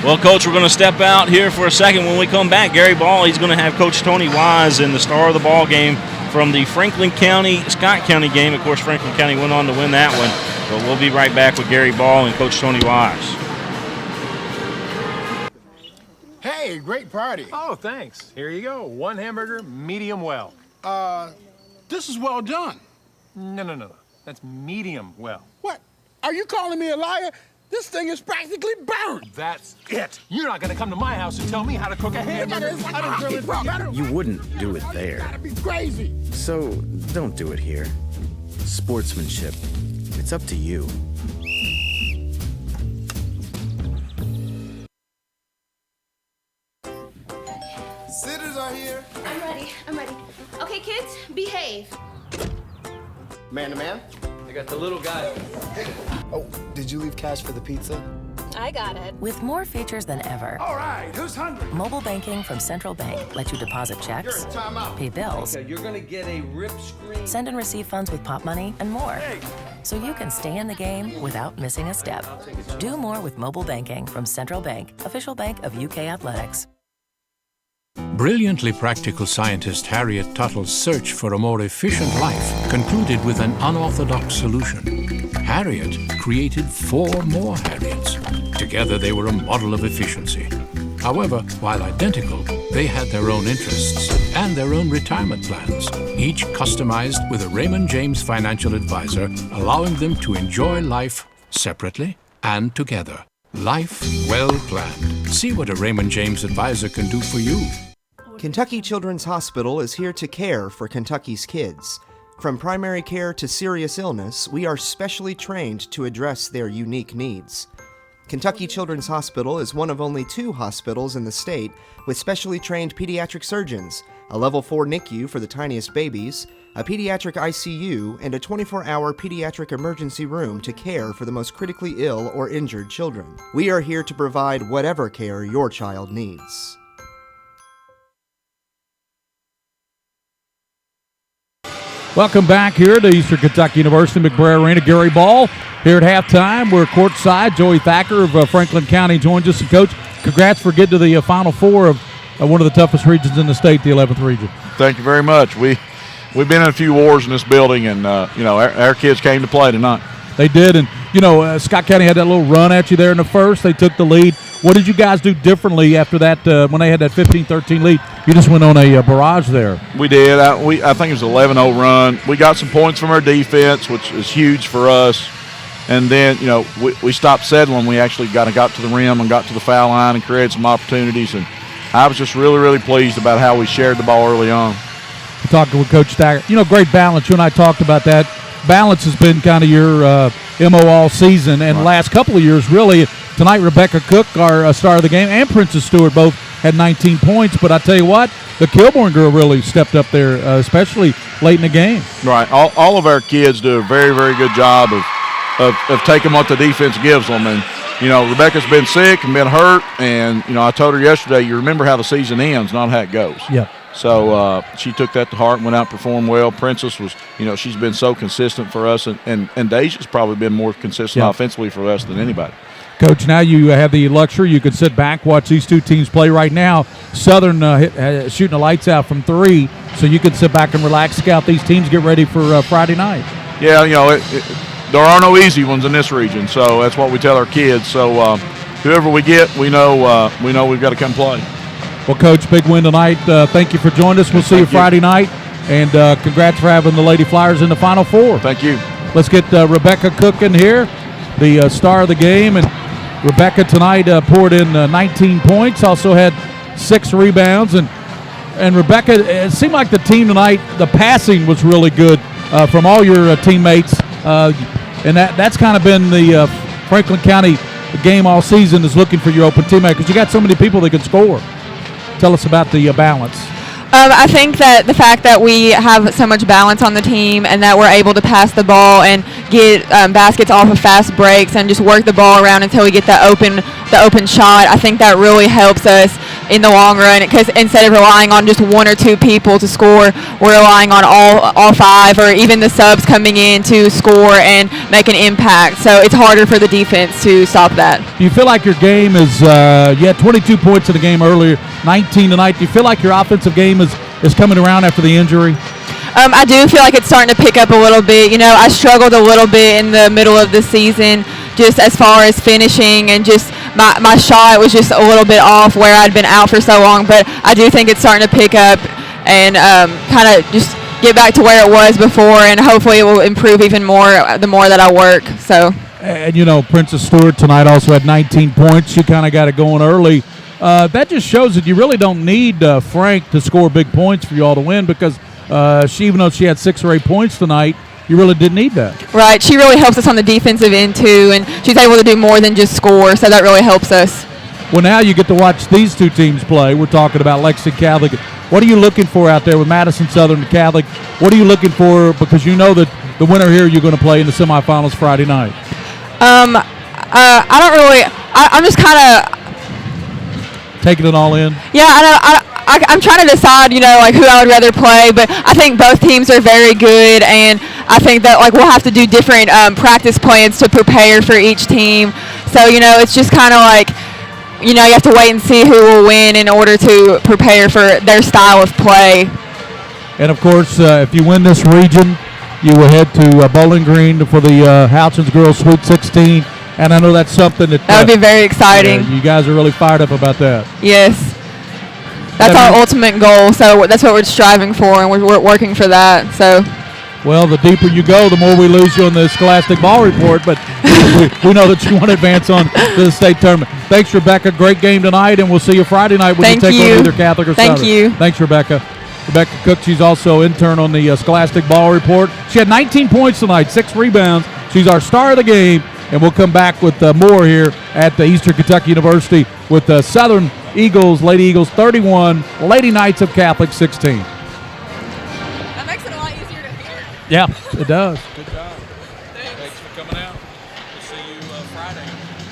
Well, Coach, we're going to step out here for a second. When we come back, Gary Ball, he's going to have Coach Tony Wise in the star of the ball game from the Franklin County-Scott County game. Of course, Franklin County went on to win that one. But we'll be right back with Gary Ball and Coach Tony Wise. Hey, great party. Oh, thanks. Here you go. 1 hamburger, medium well. This is well done. No. That's medium well. What? Are you calling me a liar? This thing is practically burned. That's it. You're not going to come to my house and tell me how to cook a hamburger. I don't grill it. You wouldn't do it there. You gotta be crazy. So don't do it here. Sportsmanship. It's up to you. Sitters are here. I'm ready. Okay, kids, behave. Man to man. I got the little guy. Oh, did you leave cash for the pizza? I got it. With more features than ever, All right, who's hungry? mobile banking from Central Bank lets you deposit checks, You're in timeout. pay bills, Okay, you're gonna get a rip screen. send and receive funds with Pop Money, and more. So you can stay in the game without missing a step. Do more with mobile banking from Central Bank, official bank of UK Athletics. Brilliantly practical scientist Harriet Tuttle's search for a more efficient life concluded with an unorthodox solution. Harriet created 4 more Harriets. Together they were a model of efficiency. However, while identical, they had their own interests and their own retirement plans, each customized with a Raymond James financial advisor, allowing them to enjoy life separately and together. Life well planned. See what a Raymond James advisor can do for you. Kentucky Children's Hospital is here to care for Kentucky's kids. From primary care to serious illness, we are specially trained to address their unique needs. Kentucky Children's Hospital is one of only 2 hospitals in the state with specially trained pediatric surgeons, a level 4 NICU for the tiniest babies, a pediatric ICU, and a 24-hour pediatric emergency room to care for the most critically ill or injured children. We are here to provide whatever care your child needs. Welcome back here to Eastern Kentucky University, McBrayer Arena. Gary Ball here at halftime. We're courtside. Joey Thacker of Franklin County joins us. And Coach, congrats for getting to the Final Four of one of the toughest regions in the state, the 11th region. Thank you very much. We've been in a few wars in this building, and our kids came to play tonight. They did, and Scott County had that little run at you there in the first. They took the lead. What did you guys do differently after that when they had that 15-13 lead? You just went on a barrage there. We did. I think it was an 11-0 run. We got some points from our defense, which is huge for us. And then, we stopped settling. We actually got to the rim and got to the foul line and created some opportunities. And I was just really, really pleased about how we shared the ball early on. Talking with Coach Thacker, great balance. You and I talked about that. Balance has been kind of your MO all season, and the last couple of years, really. Tonight, Rebecca Cook, our star of the game, and Princess Stewart both had 19 points. But I tell you what, the Kilbourne girl really stepped up there, especially late in the game. Right. All of our kids do a very, very good job of taking what the defense gives them. And, Rebecca's been sick and been hurt. And, I told her yesterday, you remember how the season ends, not how it goes. Yeah. So she took that to heart and went out and performed well. Princess was, she's been so consistent for us. And Deja's probably been more consistent offensively for us than anybody. Coach, now you have the luxury. You can sit back, watch these 2 teams play right now. Southern shooting the lights out from 3, so you can sit back and relax, scout these teams, get ready for Friday night. Yeah, there are no easy ones in this region, so that's what we tell our kids. So whoever we get, we know we've got to come play. Well, Coach, big win tonight. Thank you for joining us. We'll see you Friday night, and congrats for having the Lady Flyers in the Final Four. Thank you. Let's get Rebecca Cook in here, the star of the game, and Rebecca tonight poured in 19 points, also had 6 rebounds. And Rebecca, it seemed like the team tonight, the passing was really good from all your teammates. And that's kind of been the Franklin County game all season, is looking for your open teammate, because you got so many people that can score. Tell us about the balance. I think that the fact that we have so much balance on the team and that we're able to pass the ball and get baskets off of fast breaks and just work the ball around until we get the open shot, I think that really helps us in the long run, because instead of relying on just one or two people to score, we're relying on all five or even the subs coming in to score and make an impact. So it's harder for the defense to stop that. Do you feel like your game is, you had 22 points in the game earlier, 19 tonight. Do you feel like your offensive game is coming around after the injury? I do feel like it's starting to pick up a little bit. You know, I struggled a little bit in the middle of the season just as far as finishing, and just my shot was just a little bit off where I'd been out for so long. But I do think it's starting to pick up and kind of just get back to where it was before, and hopefully it will improve even more the more that I work. So. And, you know, Princess Stewart tonight also had 19 points. She kind of got it going early. That just shows that you really don't need Frank to score big points for you all to win, because even though she had 6 or 8 points tonight, you really didn't need that. Right. She really helps us on the defensive end, too, and she's able to do more than just score, so that really helps us. Well, now you get to watch these two teams play. We're talking about Lexington Catholic. What are you looking for out there with Madison Southern and Catholic? What are you looking for, because you know that the winner here you're going to play in the semifinals Friday night? I don't really – I'm just kind of – taking it all in? Yeah, I'm trying to decide, you know, like who I would rather play, but I think both teams are very good, and I think that like we'll have to do different practice plans to prepare for each team. So, you know, it's just kind of like, you know, you have to wait and see who will win in order to prepare for their style of play. And, of course, if you win this region, you will head to Bowling Green for the Houchins Girls Sweet 16. And I know that's something that would be very exciting. You guys are really fired up about that. Yes. That's our ultimate goal, so that's what we're striving for, and we're working for that. So. Well, the deeper you go, the more we lose you on the Scholastic Ball Report, but we know that you want to advance on to the state tournament. Thanks, Rebecca. Great game tonight, and we'll see you Friday night when you take on either Catholic or Southern. Thank you. Thanks, Rebecca. Rebecca Cook, she's also intern on the Scholastic Ball Report. She had 19 points tonight, 6 rebounds. She's our star of the game, and we'll come back with more here at the Eastern Kentucky University with the Southern Eagles, Lady Eagles 31, Lady Knights of Catholic 16. That makes it a lot easier to hear. Yeah, it does. Good job. Thanks for coming out. We'll see you Friday.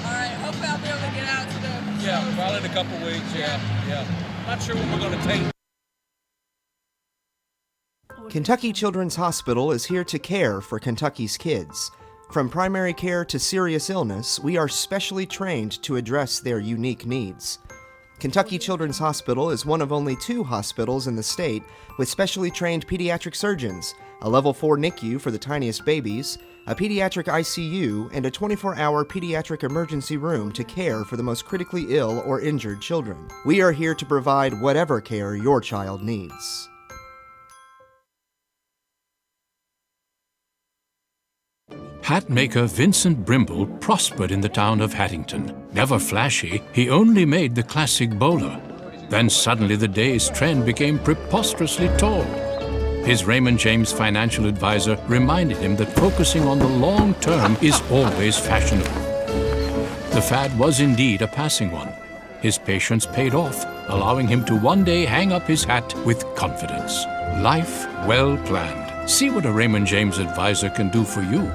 All right, hopefully I'll be able to get out to the Yeah, probably in a couple weeks. Yeah. Not sure when we're going to take. Kentucky Children's Hospital is here to care for Kentucky's kids. From primary care to serious illness, we are specially trained to address their unique needs. Kentucky Children's Hospital is one of only 2 hospitals in the state with specially trained pediatric surgeons, a level 4 NICU for the tiniest babies, a pediatric ICU, and a 24-hour pediatric emergency room to care for the most critically ill or injured children. We are here to provide whatever care your child needs. Hat maker Vincent Brimble prospered in the town of Hattington. Never flashy, he only made the classic bowler. Then suddenly the day's trend became preposterously tall. His Raymond James financial advisor reminded him that focusing on the long term is always fashionable. The fad was indeed a passing one. His patience paid off, allowing him to one day hang up his hat with confidence. Life well planned. See what a Raymond James advisor can do for you.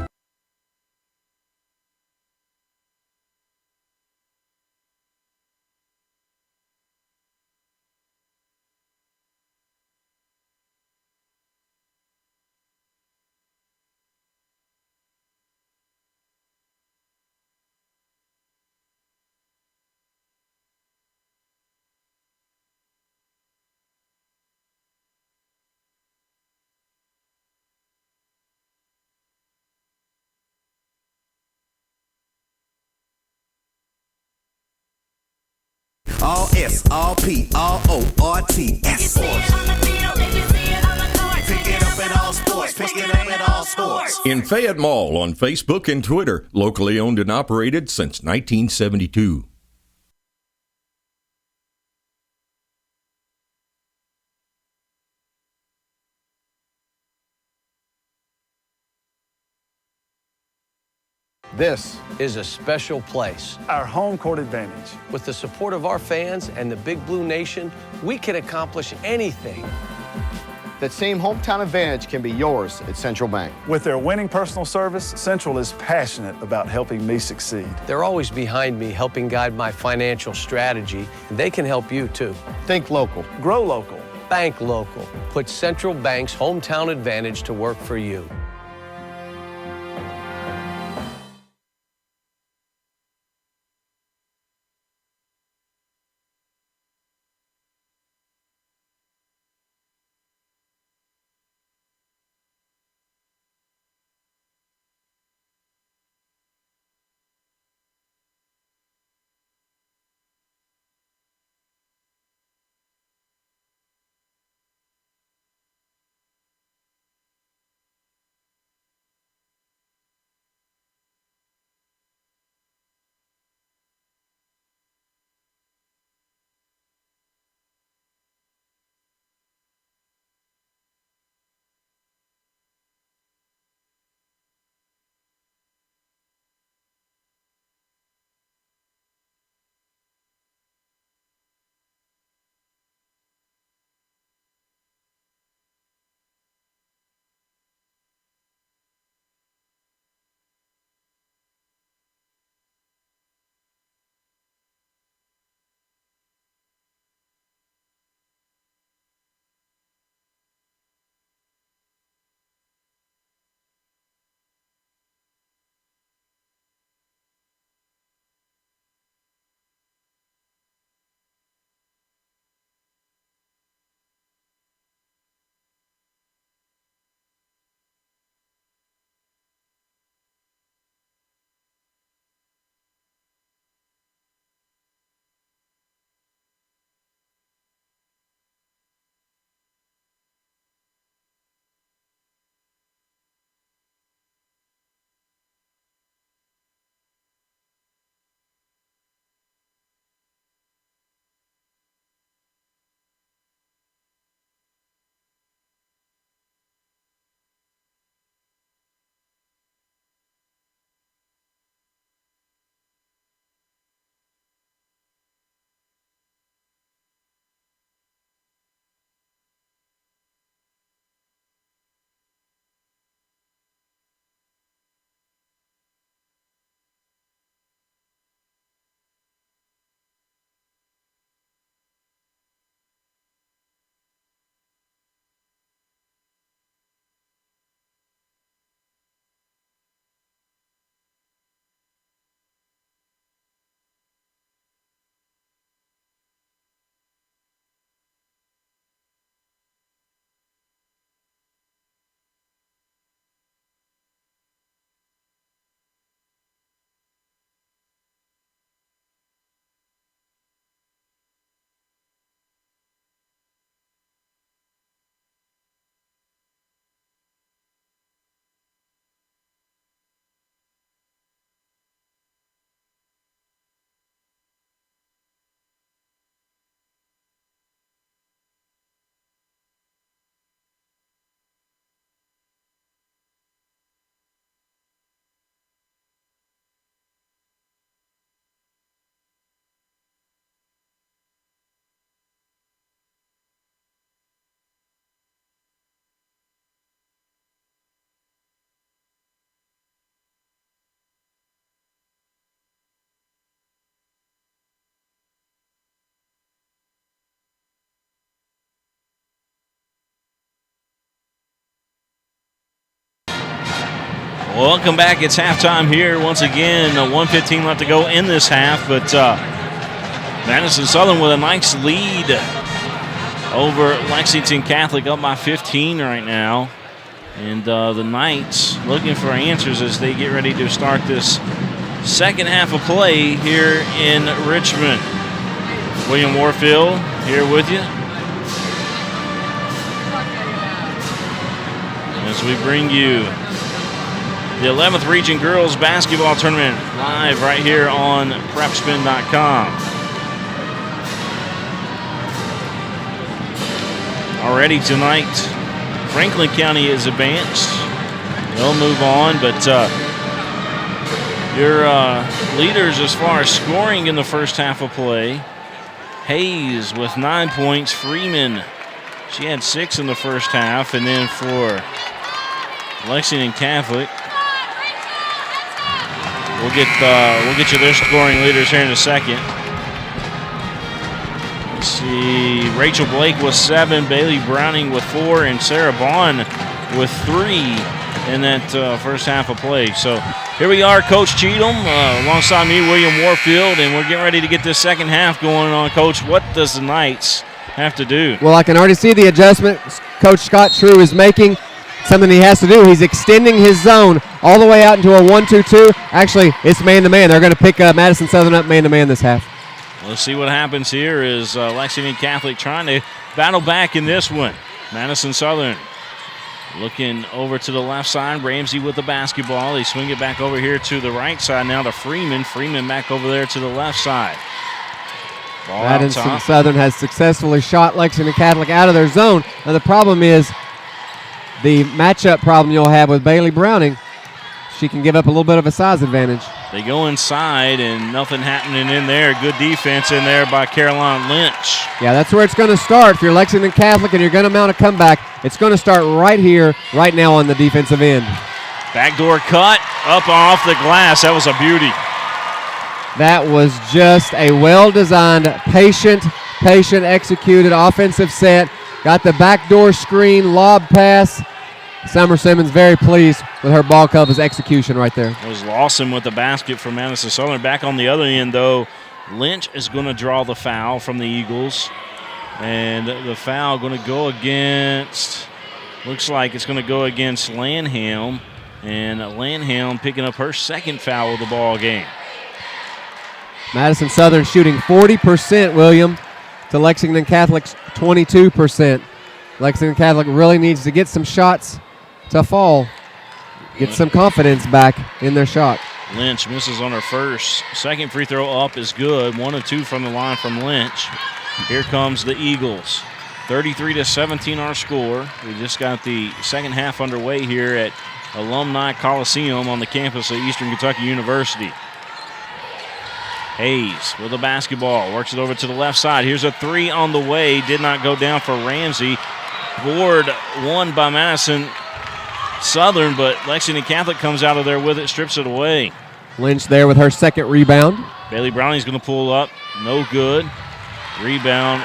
All S, all P, all O, R, T, S. Pick it up at all sports. Pick it up at all sports. In Fayette Mall on Facebook and Twitter. Locally owned and operated since 1972. This is a special place. Our home court advantage. With the support of our fans and the Big Blue Nation, we can accomplish anything. That same hometown advantage can be yours at Central Bank. With their winning personal service, Central is passionate about helping me succeed. They're always behind me, helping guide my financial strategy, and they can help you too. Think local. Grow local. Bank local. Put Central Bank's hometown advantage to work for you. Welcome back. It's halftime here once again. 1:15 left to go in this half, but Madison Southern with a nice lead over Lexington Catholic, up by 15 right now. And the Knights looking for answers as they get ready to start this second half of play here in Richmond. William Warfield here with you as we bring you the 11th Region Girls Basketball Tournament live right here on PrepSpin.com. Already tonight, Franklin County is advanced. They'll move on, but Your leaders as far as scoring in the first half of play. Hayes with 9 points. Freeman, she had 6 in the first half. And then for Lexington Catholic, we'll get you their scoring leaders here in a second. Let's see, Rachel Blake with 7, Bailey Browning with 4, and Sarah Bond with 3 in that first half of play. So here we are, Coach Cheatham, alongside me, William Warfield, and we're getting ready to get this second half going on. Coach, what does the Knights have to do? Well, I can already see the adjustment Coach Scott True is making. Something he has to do. He's extending his zone all the way out into a 1-2-2. Actually, it's man-to-man. They're going to pick Madison Southern up man-to-man this half. Let's see what happens here. Is Lexington Catholic trying to battle back in this one. Madison Southern looking over to the left side. Ramsey with the basketball. They swing it back over here to the right side now to Freeman. Freeman back over there to the left side. Ball Madison Southern has successfully shot Lexington Catholic out of their zone. Now the problem is the matchup problem you'll have with Bailey Browning. She can give up a little bit of a size advantage. They go inside and nothing happening in there. Good defense in there by Caroline Lynch. Yeah, that's where it's going to start. If you're Lexington Catholic and you're going to mount a comeback, it's going to start right here, right now on the defensive end. Backdoor cut up off the glass. That was a beauty. That was just a well-designed, patient executed offensive set. Got the backdoor screen, lob pass. Summer Simmons very pleased with her ball club's execution right there. It was Lawson with the basket for Madison Southern. Back on the other end, though, Lynch is going to draw the foul from the Eagles. And the foul going to go against, looks like it's going to go against Lanham. And Lanham picking up her second foul of the ball game. Madison Southern shooting 40%, William, to Lexington Catholic's 22%. Lexington Catholic really needs to get some shots to fall, get some confidence back in their shot. Lynch misses on her first. Second free throw up is good. 1 of 2 from the line from Lynch. Here comes the Eagles. 33-17 our score. We just got the second half underway here at Alumni Coliseum on the campus of Eastern Kentucky University. Hayes with the basketball, works it over to the left side. Here's a 3 on the way, did not go down for Ramsey. Board won by Madison Southern, but Lexington Catholic comes out of there with it, strips it away. Lynch there with her second rebound. Bailey Browning's going to pull up, no good. Rebound,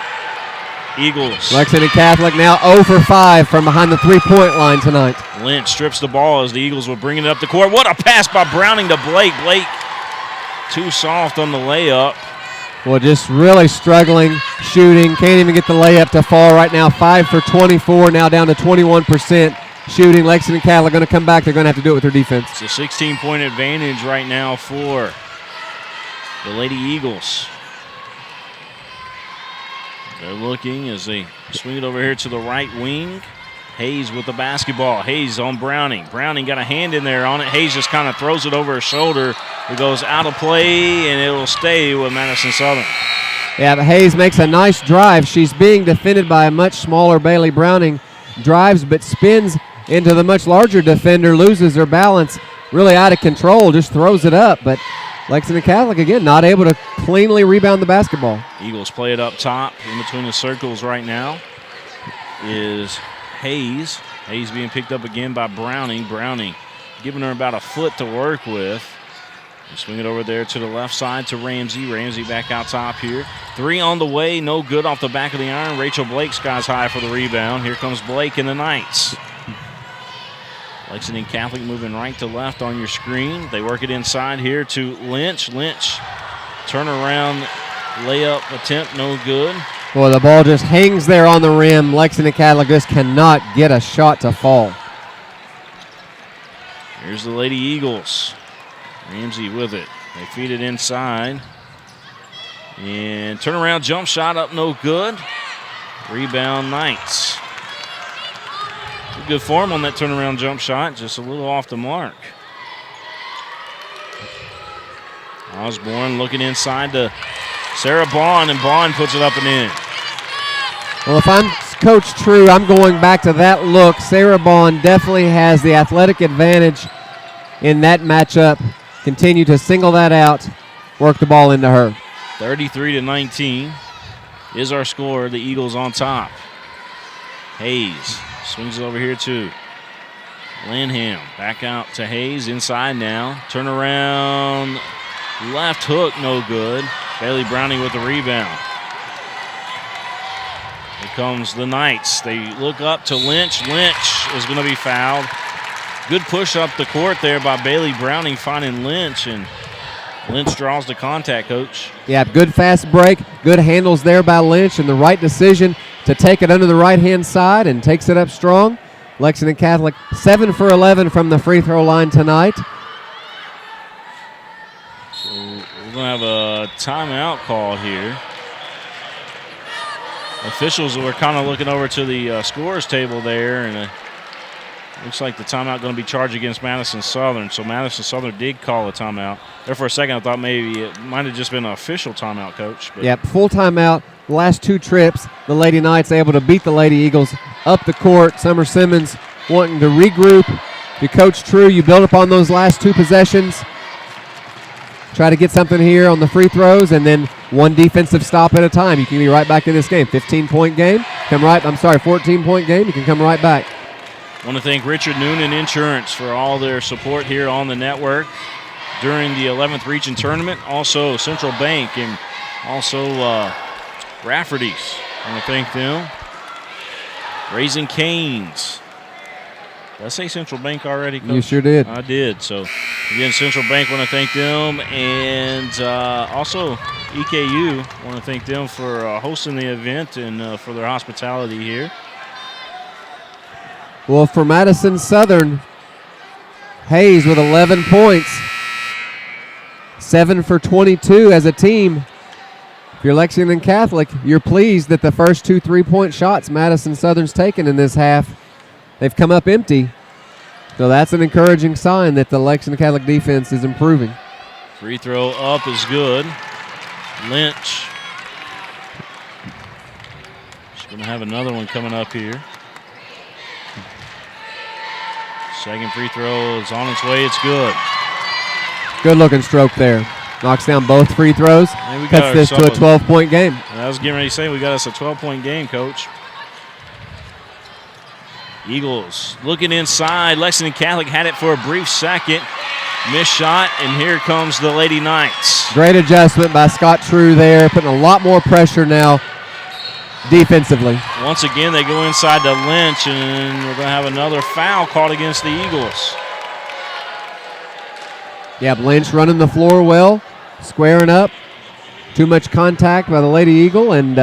Eagles. Lexington Catholic now 0 for 5 from behind the three-point line tonight. Lynch strips the ball as the Eagles will bring it up the court. What a pass by Browning to Blake. Blake too soft on the layup. Well, just really struggling shooting. Can't even get the layup to fall right now. 5 for 24, now down to 21% shooting. Lexington Catholic going to come back. They're going to have to do it with their defense. It's a 16-point advantage right now for the Lady Eagles. They're looking as they swing it over here to the right wing. Hayes with the basketball. Hayes on Browning. Browning got a hand in there on it. Hayes just kind of throws it over her shoulder. It goes out of play, and it will stay with Madison Southern. Yeah, but Hayes makes a nice drive. She's being defended by a much smaller Bailey Browning. Drives but spins into the much larger defender, loses her balance, really out of control, just throws it up. But Lexington Catholic, again, not able to cleanly rebound the basketball. Eagles play it up top in between the circles right now is Hayes. Hayes being picked up again by Browning. Browning giving her about a foot to work with. They swing it over there to the left side to Ramsey. Ramsey back out top here. 3 on the way, no good off the back of the iron. Rachel Blake skies high for the rebound. Here comes Blake and the Knights. Lexington Catholic moving right to left on your screen. They work it inside here to Lynch. Lynch, turnaround layup attempt, no good. Boy, the ball just hangs there on the rim. Lexington Catholic just cannot get a shot to fall. Here's the Lady Eagles. Ramsey with it. They feed it inside. And turnaround jump shot up, no good. Rebound Knights. Good form on that turnaround jump shot, just a little off the mark. Osborne looking inside to Sarah Bond, and Bond puts it up and in. Well, if I'm Coach True, I'm going back to that look. Sarah Bond definitely has the athletic advantage in that matchup. continue to single that out, work the ball into her. 33-19 is our score. The Eagles on top. Hayes swings it over here to Lanham. Back out to Hayes. Inside now. Turn around. Left hook, no good. Bailey Browning with the rebound. Here comes the Knights. They look up to Lynch. Lynch is going to be fouled. Good push up the court there by Bailey Browning, finding Lynch, and Lynch draws the contact, Coach. Yeah, good fast break. Good handles there by Lynch, and the right decision to take it under the right-hand side and takes it up strong. Lexington Catholic 7 for 11 from the free throw line tonight. So we're going to have a timeout call here. Officials were kind of looking over to the scorers table there, and looks like the timeout going to be charged against Madison Southern. So Madison Southern did call a timeout. There for a second I thought maybe it might have just been an official timeout, Coach. But Yep, full timeout. The last two trips, the Lady Knights able to beat the Lady Eagles up the court. Summer Simmons wanting to regroup. If you coach true, you build upon those last two possessions. Try to get something here on the free throws, and then one defensive stop at a time. You can be right back in this game. 15-point game. 14-point game. You can come right back. Want to thank Richard Noonan Insurance for all their support here on the network during the 11th Region Tournament. Also Central Bank and also Rafferty's. I want to thank them. Raising Cane's. Did I say Central Bank already, Coach? You sure did. I did. So, again, Central Bank, want to thank them. And also EKU, want to thank them for hosting the event and for their hospitality here. Well, for Madison Southern, Hayes with 11 points. 7 for 22 as a team. If you're Lexington Catholic, you're pleased that the first two three-point shots Madison Southern's taken in this half, they've come up empty. So that's an encouraging sign that the Lexington Catholic defense is improving. Free throw up is good. Lynch. She's going to have another one coming up here. Second free throw is on its way. It's good. Good looking stroke there. Knocks down both free throws. Cuts this to a 12-point game. I was getting ready to say we got us a 12-point game, Coach. Eagles looking inside. Lexington Catholic had it for a brief second. Missed shot, and here comes the Lady Knights. Great adjustment by Scott True there, putting a lot more pressure now defensively. Once again, they go inside to Lynch, and we're going to have another foul called against the Eagles. Yeah, Lynch running the floor well, squaring up. Too much contact by the Lady Eagle, and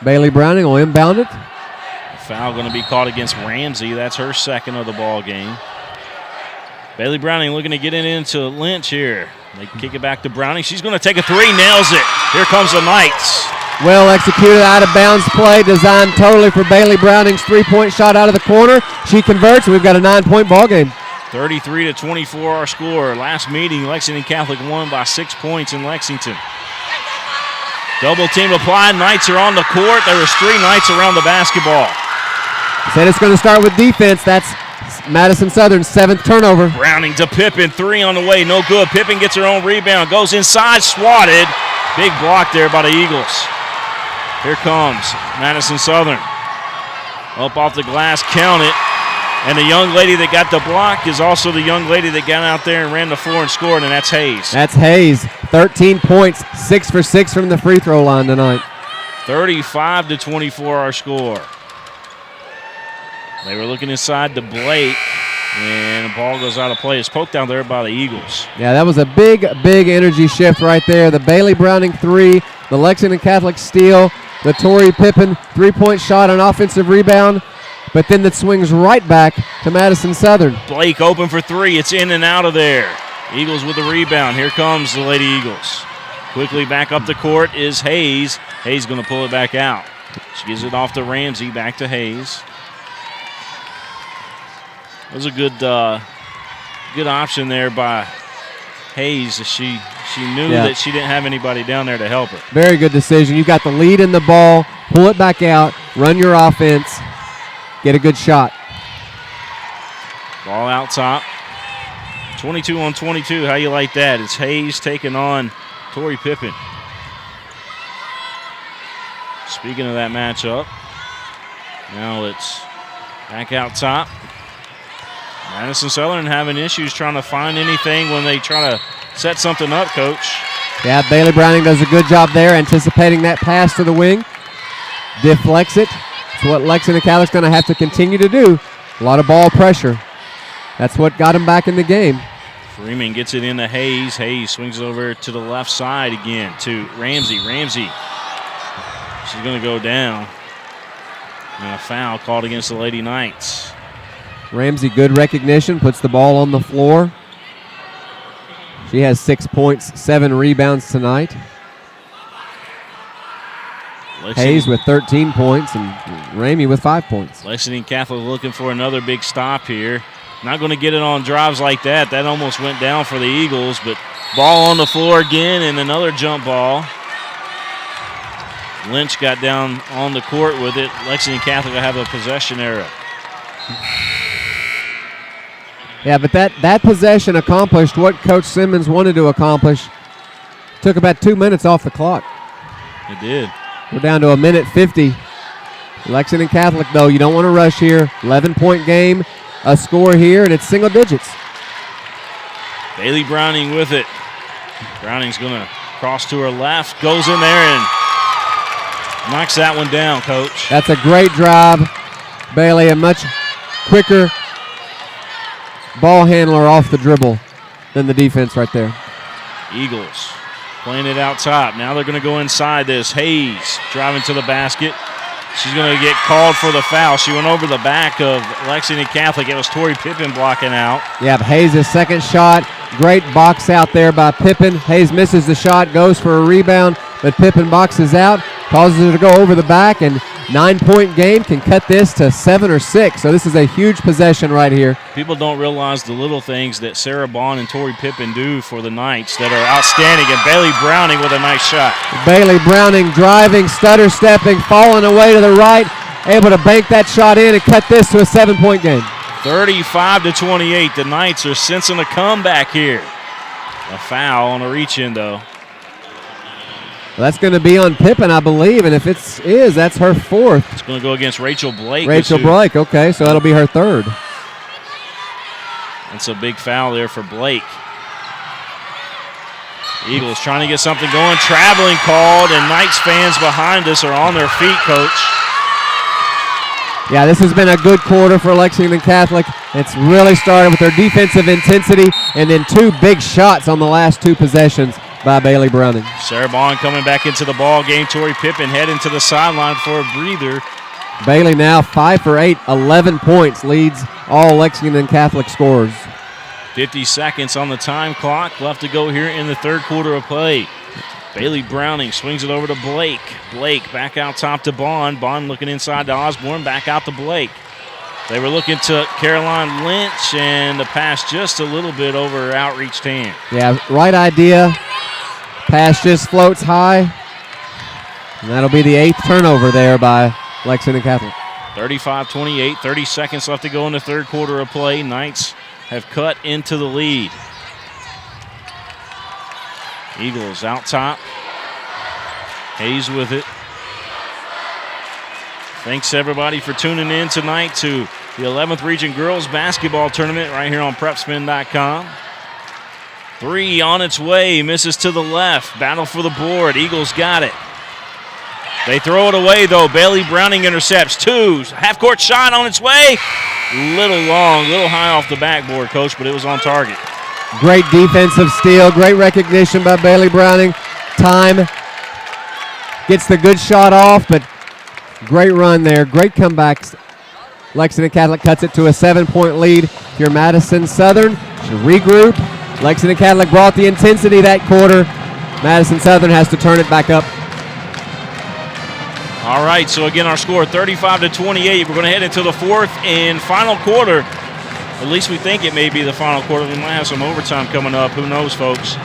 Bailey Browning will inbound it. Foul going to be called against Ramsey. That's her second of the ball game. Bailey Browning looking to get it into Lynch here. They kick it back to Browning. She's going to take a three, nails it. Here comes the Knights. Well executed out of bounds play, designed totally for Bailey Browning's three-point shot out of the corner. She converts, and we've got a 9-point ball game. 33-24 our score. Last meeting, Lexington Catholic won by 6 points in Lexington. Double team applied. Knights are on the court. There was 3 Knights around the basketball. Said it's going to start with defense. That's Madison Southern's 7th turnover. Browning to Pippin. 3 on the way. No good. Pippin gets her own rebound. Goes inside. Swatted. Big block there by the Eagles. Here comes Madison Southern. Up off the glass. Count it. And the young lady that got the block is also the young lady that got out there and ran the floor and scored, and that's Hayes. That's Hayes. 13 points. 6 for 6 from the free throw line tonight. 35-24 our score. They were looking inside to Blake, and the ball goes out of play. It's poked down there by the Eagles. Yeah, that was a big energy shift right there. The Bailey Browning 3, the Lexington Catholic steal, the Tori Pippin three-point shot, an offensive rebound, but then that swings right back to Madison Southern. Blake open for 3. It's in and out of there. Eagles with the rebound. Here comes the Lady Eagles. Quickly back up the court is Hayes. Hayes going to pull it back out. She gives it off to Ramsey. Back to Hayes. It was a good option there by Hayes. She knew that she didn't have anybody down there to help her. Very good decision. You got the lead in the ball. Pull it back out. Run your offense. Get a good shot. Ball out top. 22 on 22. How you like that? It's Hayes taking on Tori Pippen. Speaking of that matchup, now it's back out top. Madison Southern having issues trying to find anything when they try to set something up, Coach. Yeah, Bailey Browning does a good job there, anticipating that pass to the wing. Deflects it. It's what Lexington Catholic's going to have to continue to do. A lot of ball pressure. That's what got him back in the game. Freeman gets it into Hayes. Hayes swings over to the left side again to Ramsey. Ramsey, she's going to go down. And a foul called against the Lady Knights. Ramsey, good recognition, puts the ball on the floor. She has 6 points, 7 rebounds tonight. Hayes with 13 points and Ramey with 5 points. Lexington Catholic looking for another big stop here. Not going to get it on drives like that. That almost went down for the Eagles, but ball on the floor again and another jump ball. Lynch got down on the court with it. Lexington Catholic will have a possession error. Yeah, but that possession accomplished what Coach Simmons wanted to accomplish. Took about 2 minutes off the clock. It did. We're down to a minute 50. Lexington Catholic, though, you don't want to rush here. 11-point game, a score here, and it's single digits. Bailey Browning with it. Browning's going to cross to her left, goes in there and knocks that one down, Coach. That's a great drive. Bailey, a much quicker ball handler off the dribble than the defense right there. Eagles playing it out top. Now they're going to go inside this. Hayes driving to the basket. She's going to get called for the foul. She went over the back of Lexington Catholic. It was Tori Pippen blocking out. Yeah, Hayes' second shot. Great box out there by Pippen. Hayes misses the shot, goes for a rebound, but Pippen boxes out, causes her to go over the back, and 9-point game can cut this to 7 or 6. So this is a huge possession right here. People don't realize the little things that Sarah Bond and Tori Pippen do for the Knights that are outstanding, and Bailey Browning with a nice shot. Bailey Browning driving, stutter stepping, falling away to the right, able to bank that shot in and cut this to a 7-point game. 35-28. The Knights are sensing a comeback here. A foul on a reach-in, though. Well, that's going to be on Pippen, I believe, and if it is, that's her 4th. It's going to go against Rachel Blake. Rachel Blake, okay, so that'll be her 3rd. That's a big foul there for Blake. Eagles trying to get something going. Traveling called, and Knights fans behind us are on their feet, Coach. Yeah, this has been a good quarter for Lexington Catholic. It's really started with their defensive intensity and then 2 big shots on the last 2 possessions by Bailey Browning. Sarah Bond coming back into the ball game. Tori Pippen heading to the sideline for a breather. Bailey now 5 for 8, 11 points, leads all Lexington Catholic scorers. 50 seconds on the time clock left to go here in the third quarter of play. Bailey Browning swings it over to Blake. Blake back out top to Bond. Bond looking inside to Osborne, back out to Blake. They were looking to Caroline Lynch, and the pass just a little bit over her outreached hand. Yeah, right idea. Pass just floats high. And that'll be the 8th turnover there by Lexington Catholic. 35-28, 30 seconds left to go in the third quarter of play. Knights have cut into the lead. Eagles out top. Hayes with it. Thanks everybody for tuning in tonight to the 11th Region Girls Basketball Tournament right here on PrepSpin.com. 3 on its way, misses to the left. Battle for the board. Eagles got it. They throw it away though. Bailey Browning intercepts. 2. Half-court shot on its way. Little long, little high off the backboard, Coach, but it was on target. Great defensive steal, great recognition by Bailey Browning. Time gets the good shot off, but great run there, great comebacks. Lexington Catholic cuts it to a 7-point lead. If you're Madison Southern, should regroup. Lexington Catholic brought the intensity that quarter. Madison Southern has to turn it back up. All right, so again, our score 35-28. We're going to head into the fourth and final quarter. At least we think it may be the final quarter. We might have some overtime coming up. Who knows, folks?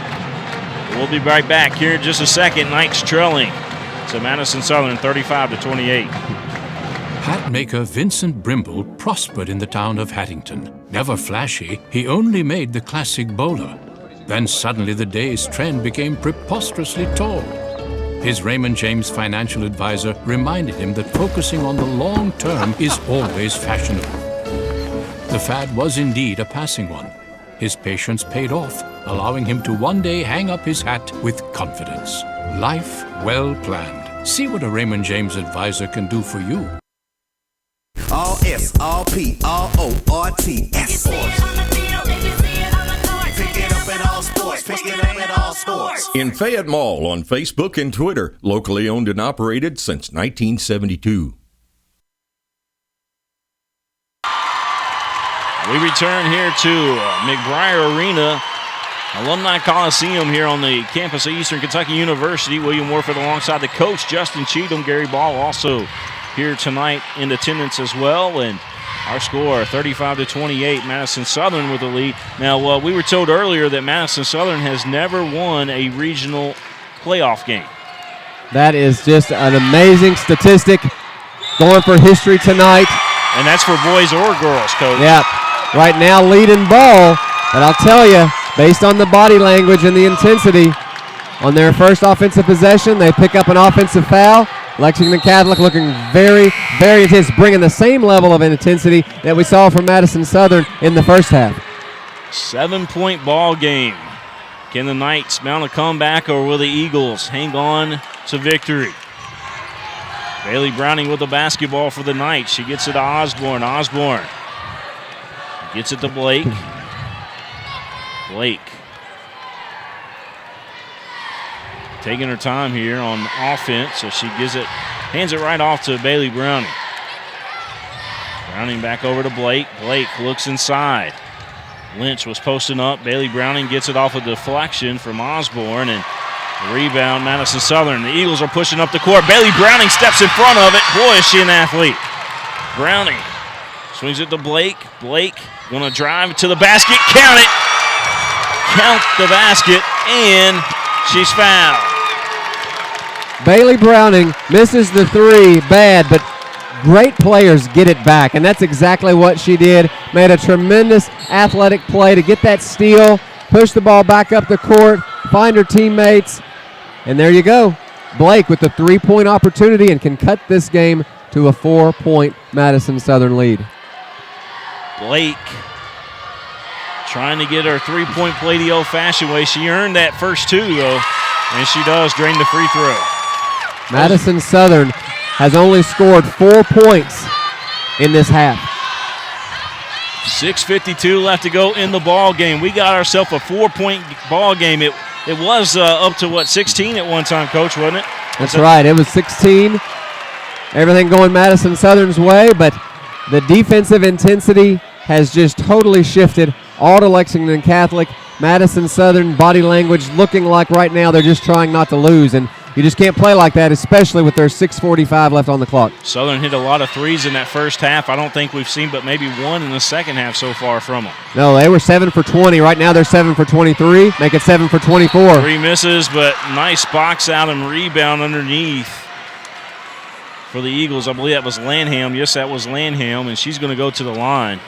We'll be right back here in just a second. Knights trailing to Madison Southern 35-28. Hatmaker Vincent Brimble prospered in the town of Hattington. Never flashy, he only made the classic bowler. Then suddenly the day's trend became preposterously tall. His Raymond James financial advisor reminded him that focusing on the long term is always fashionable. The fad was indeed a passing one. His patience paid off, allowing him to one day hang up his hat with confidence. Life well planned. See what a Raymond James advisor can do for you. All S, all P, all O, R, T, S. Pick it up at all sports. Pick it up at all sports. In Fayette Mall on Facebook and Twitter. Locally owned and operated since 1972. We return here to McBriar Arena, Alumni Coliseum here on the campus of Eastern Kentucky University. William Warfield alongside the coach, Justin Cheatham. Gary Ball also here tonight in attendance as well. And our score, 35-28, Madison Southern with the lead. Now, we were told earlier that Madison Southern has never won a regional playoff game. That is just an amazing statistic. Going for history tonight. And that's for boys or girls, Coach. Yeah, right now leading ball. But I'll tell you, based on the body language and the intensity, on their first offensive possession, they pick up an offensive foul. Lexington Catholic looking very, very intense, bringing the same level of intensity that we saw from Madison Southern in the first half. 7-point ball game. Can the Knights mount a comeback, or will the Eagles hang on to victory? Bailey Browning with the basketball for the Knights. She gets it to Osborne. Osborne gets it to Blake. Blake taking her time here on offense, so she hands it right off to Bailey Browning. Browning back over to Blake. Blake looks inside. Lynch was posting up. Bailey Browning gets it off a deflection from Osborne, and the rebound, Madison Southern. The Eagles are pushing up the court. Bailey Browning steps in front of it. Boy, is she an athlete. Browning swings it to Blake. Blake gonna drive to the basket. Count it. Count the basket, and she's fouled. Bailey Browning misses the three bad, but great players get it back, and that's exactly what she did. Made a tremendous athletic play to get that steal, push the ball back up the court, find her teammates, and there you go. Blake with the three-point opportunity and can cut this game to a 4-point Madison Southern lead. Blake trying to get her three-point play the old-fashioned way. She earned that first two, though, and she does drain the free throw. Madison Southern has only scored 4 points in this half. 6:52 left to go in the ball game. We got ourselves a 4-point ball game. It was up to, 16 at one time, Coach, wasn't it? That's right. It was 16. Everything going Madison Southern's way, but the defensive intensity has just totally shifted all to Lexington Catholic. Madison Southern body language looking like right now they're just trying not to lose, and you just can't play like that, especially with their 6:45 left on the clock. Southern hit a lot of threes in that first half. I don't think we've seen but maybe one in the second half so far from them. No, they were 7 for 20. Right now they're 7 for 23. Make it 7 for 24. 3 misses, but nice box out and rebound underneath for the Eagles. I believe that was Lanham. Yes, that was Lanham, and she's going to go to the line.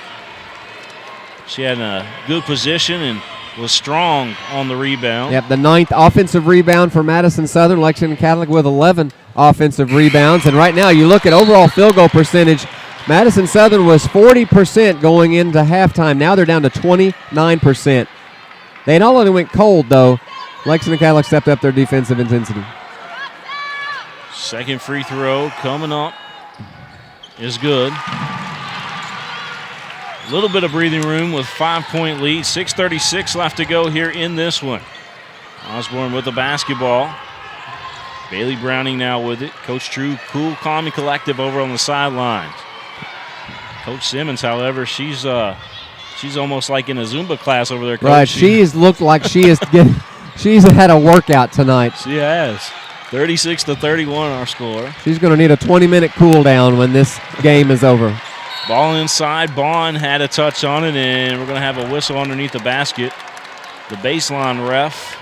She had a good position and was strong on the rebound. Yep, the 9th offensive rebound for Madison Southern. Lexington Catholic with 11 offensive rebounds. And right now, you look at overall field goal percentage, Madison Southern was 40% going into halftime. Now they're down to 29%. They not only went cold, though, Lexington Catholic stepped up their defensive intensity. Second free throw coming up is good. A little bit of breathing room with 5-point lead. 6:36 left to go here in this one. Osborne with the basketball. Bailey Browning now with it. Coach True, cool, calm, and collective over on the sidelines. Coach Simmons, however, she's almost like in a Zumba class over there, Coach. Right, she's looked like she's had a workout tonight. She has. 36-31 our score. She's going to need a 20-minute cool down when this game is over. Ball inside. Bond had a touch on it, and we're going to have a whistle underneath the basket. The baseline ref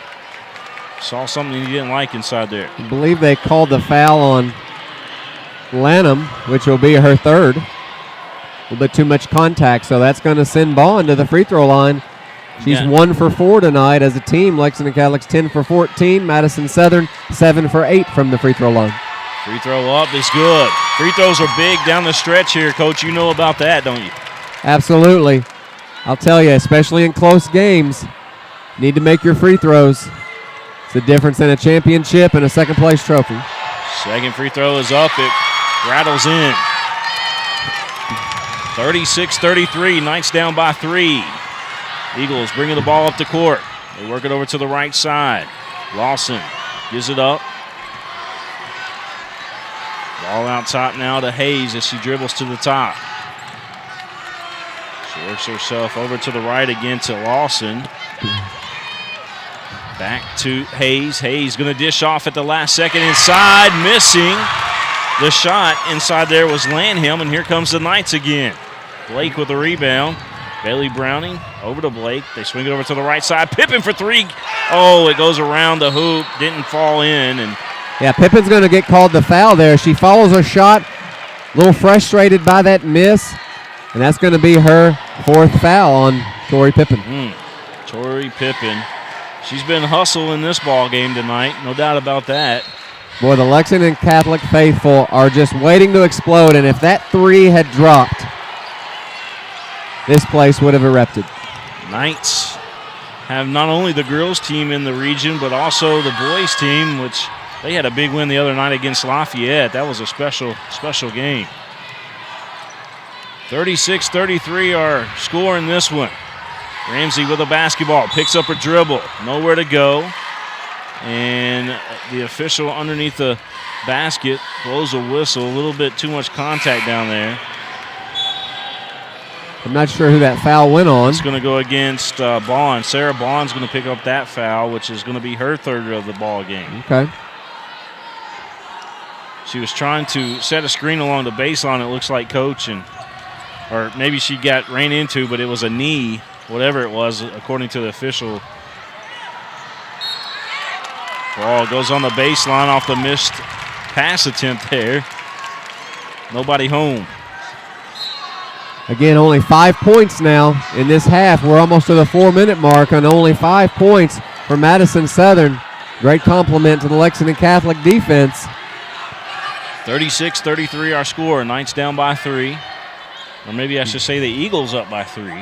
saw something he didn't like inside there. I believe they called the foul on Lanham, which will be her third. A little bit too much contact, so that's going to send Bond to the free throw line. She's 1 for 4 tonight as a team. Lexington Catholic's 10 for 14. Madison Southern 7 for 8 from the free throw line. Free throw up is good. Free throws are big down the stretch here, Coach. You know about that, don't you? Absolutely. I'll tell you, especially in close games, you need to make your free throws. It's the difference in a championship and a second-place trophy. Second free throw is up. It rattles in. 36-33. Knights down by 3. Eagles bringing the ball up the court. They work it over to the right side. Lawson gives it up. Ball out top now to Hayes as she dribbles to the top. She works herself over to the right again to Lawson. Back to Hayes. Hayes going to dish off at the last second inside, missing. The shot inside there was Lanham, and here comes the Knights again. Blake with the rebound. Bailey Browning over to Blake. They swing it over to the right side. Pippen for 3. Oh, it goes around the hoop. Didn't fall in. And yeah, Pippen's going to get called the foul there. She follows her shot. A little frustrated by that miss. And that's going to be her 4th foul on Tori Pippen. Tori Pippen. She's been hustling this ball game tonight. No doubt about that. Boy, the Lexington Catholic faithful are just waiting to explode. And if that 3 had dropped, this place would have erupted. Knights have not only the girls team in the region, but also the boys team, which they had a big win the other night against Lafayette. That was a special game. 36-33 our score in this one. Ramsey with a basketball, picks up a dribble, nowhere to go. And the official underneath the basket blows a whistle. A little bit too much contact down there. I'm not sure who that foul went on. It's going to go against Bond. Sarah Bond's going to pick up that foul, which is going to be her 3rd of the ball game. Okay. She was trying to set a screen along the baseline, it looks like, Coach, or maybe she ran into, but it was a knee, whatever it was, according to the official. Ball goes on the baseline off the missed pass attempt there. Nobody home. Again, only 5 points now in this half. We're almost to the 4-minute mark on only 5 points for Madison Southern. Great compliment to the Lexington Catholic defense. 36-33 our score. Knights down by 3. Or maybe I should say the Eagles up by 3.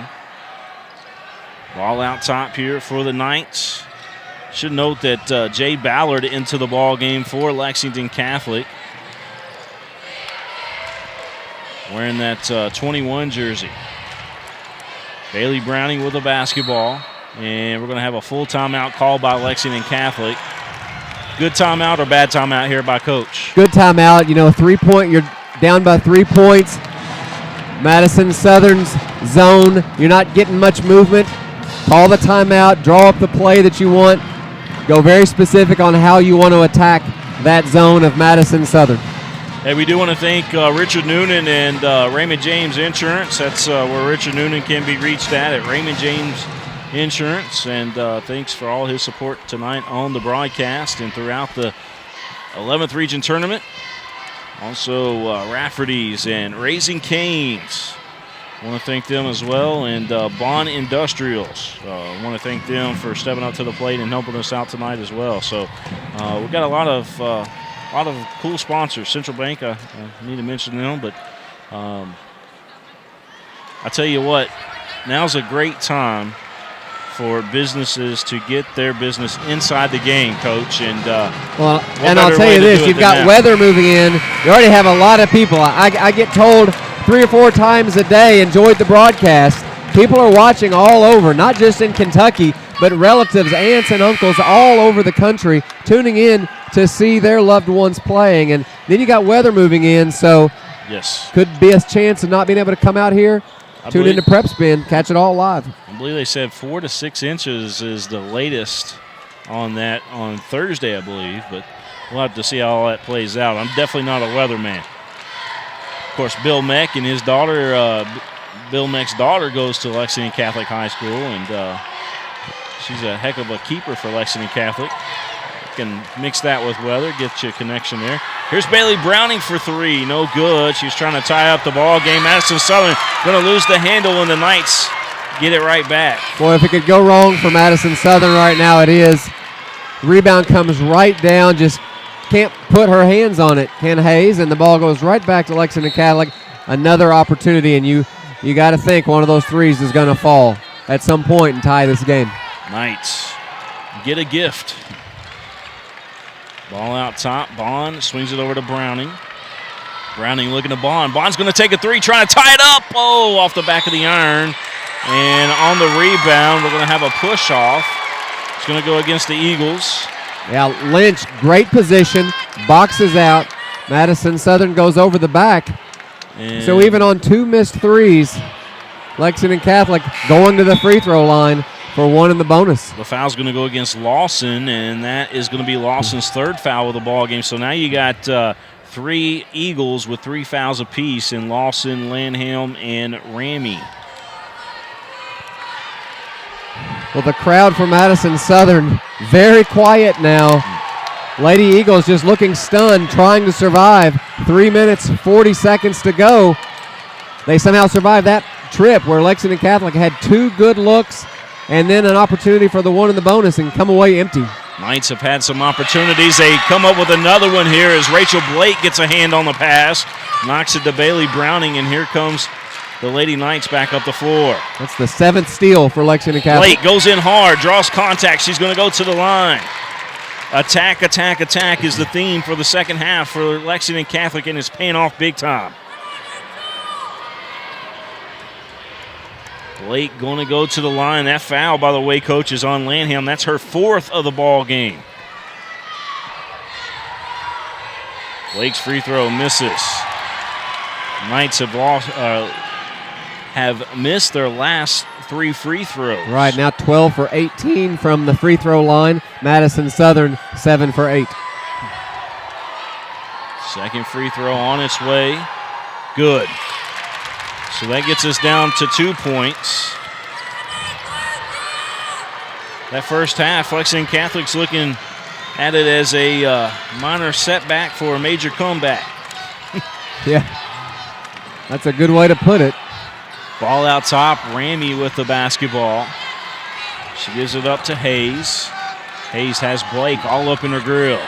Ball out top here for the Knights. Should note that Jay Ballard into the ball game for Lexington Catholic. Wearing that 21 jersey. Bailey Browning with a basketball. And we're going to have a full timeout called by Lexington Catholic. Good timeout or bad timeout here by Coach? Good timeout. You know, 3-point, you're down by 3 points. Madison Southern's zone, you're not getting much movement. Call the timeout, draw up the play that you want. Go very specific on how you want to attack that zone of Madison Southern. Hey, we do want to thank Richard Noonan and Raymond James Insurance. That's where Richard Noonan can be reached at Raymond James Insurance. And thanks for all his support tonight on the broadcast and throughout the 11th Region Tournament. Also, Rafferty's and Raising Cane's. I want to thank them as well. And Bond Industrials. I want to thank them for stepping up to the plate and helping us out tonight as well. So we've got a lot of cool sponsors. Central Bank, I need to mention them, but I tell you what, now's a great time for businesses to get their business inside the game, Coach. And and I'll tell you this, you've got weather moving in. You already have a lot of people. I get told 3 or 4 times a day, enjoyed the broadcast. People are watching all over, not just in Kentucky, but relatives, aunts, and uncles all over the country tuning in to see their loved ones playing. And then you got weather moving in, so yes, could be a chance of not being able to come out here. Tune into PrepSpin, catch it all live. I believe they said 4 to 6 inches is the latest on that on Thursday, I believe, but we'll have to see how all that plays out. I'm definitely not a weatherman. Of course, Bill Meck and his daughter, Bill Meck's daughter goes to Lexington Catholic High School, and she's a heck of a keeper for Lexington Catholic. luck and mix that with weather, get you a connection there. Here's Bailey Browning for three, no good. She's trying to tie up the ball game. Madison Southern going to lose the handle, and the Knights get it right back. Boy, if it could go wrong for Madison Southern right now, it is. Rebound comes right down, just can't put her hands on it, Ken Hayes, and the ball goes right back to Lexington Catholic. Another opportunity, and you got to think one of those threes is going to fall at some point and tie this game. Knights get a gift. Ball out top. Bond swings it over to Browning. Browning looking to Bond. Bond's going to take a three, trying to tie it up. Oh, off the back of the iron. And on the rebound, we're going to have a push off. It's going to go against the Eagles. Yeah, Lynch, great position, boxes out. Madison Southern goes over the back. And so even on two missed threes, Lexington Catholic going to the free throw line for one in the bonus. The foul's going to go against Lawson, and that is going to be Lawson's third foul of the ball game. So now you got three Eagles with 3 fouls apiece in Lawson, Lanham, and Ramey. Well, the crowd for Madison Southern very quiet now. Lady Eagles just looking stunned, trying to survive. 3 minutes, 40 seconds to go. They somehow survived that trip where Lexington Catholic had 2 good looks and then an opportunity for the one in the bonus and come away empty. Knights have had some opportunities. They come up with another one here as Rachel Blake gets a hand on the pass, knocks it to Bailey Browning, and here comes the Lady Knights back up the floor. That's the 7th steal for Lexington Catholic. Blake goes in hard, draws contact. She's going to go to the line. Attack, attack, attack is the theme for the second half for Lexington Catholic, and it's paying off big time. Blake going to go to the line. That foul, by the way, coach, is on Lanham. That's her 4th of the ball game. Blake's free throw misses. Knights have missed their last 3 free throws. Right, now 12 for 18 from the free throw line. Madison Southern, 7 for 8. Second free throw on its way. Good. So that gets us down to 2 points. That first half, Lexington Catholic's looking at it as a minor setback for a major comeback. Yeah, that's a good way to put it. Ball out top, Ramey with the basketball. She gives it up to Hayes. Hayes has Blake all up in her grill.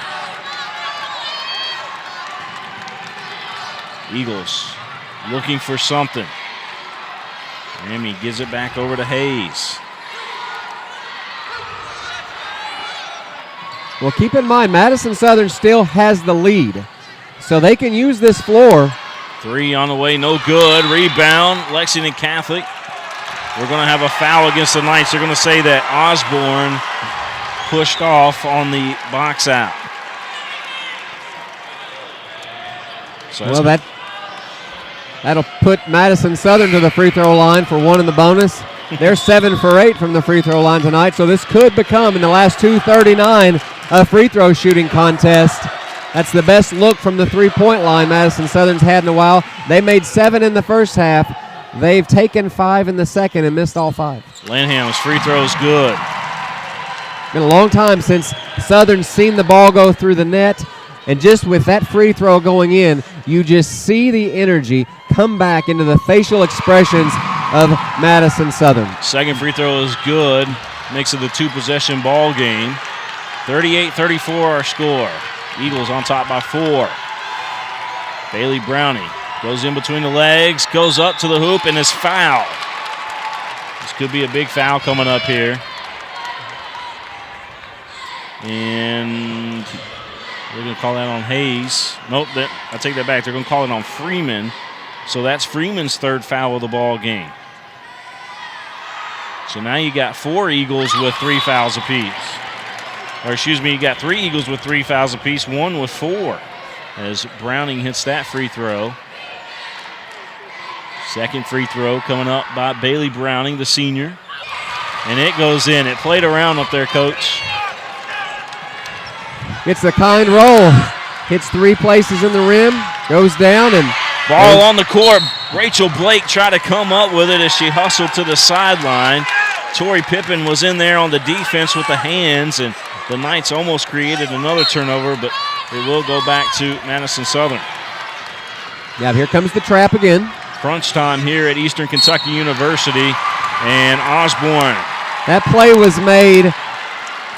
Eagles looking for something. Ramey gives it back over to Hayes. Well, keep in mind, Madison Southern still has the lead, so they can use this floor. 3 on the way, no good. Rebound, Lexington Catholic. We're going to have a foul against the Knights. They're going to say that Osborne pushed off on the box out. So well, that'll put Madison Southern to the free throw line for one in the bonus. They're 7 for 8 from the free throw line tonight, so this could become, in the last 2:39, a free throw shooting contest. That's the best look from the three-point line Madison Southern's had in a while. They made 7 in the first half. They've taken 5 in the second and missed all 5. Lanham's free throw is good. Been a long time since Southern's seen the ball go through the net, and just with that free throw going in, you just see the energy come back into the facial expressions of Madison Southern. Second free throw is good. Makes it a 2-possession ball game. 38-34 our score. Eagles on top by 4. Bailey Browning goes in between the legs, goes up to the hoop, and is fouled. This could be a big foul coming up here. And they're going to call that on Hayes. Nope, I take that back. They're going to call it on Freeman. So that's Freeman's 3rd foul of the ball game. So now you got 4 Eagles with 3 fouls apiece. Or excuse me, you got 3 Eagles with 3 fouls apiece, 1 with 4. As Browning hits that free throw. Second free throw coming up by Bailey Browning, the senior. And it goes in. It played around up there, Coach. Gets the kind roll. Hits 3 places in the rim. Goes down and... Ball on the court. Rachel Blake tried to come up with it as she hustled to the sideline. Tori Pippen was in there on the defense with the hands, and the Knights almost created another turnover, but it will go back to Madison Southern. Yeah, here comes the trap again. Crunch time here at Eastern Kentucky University, and Osborne. That play was made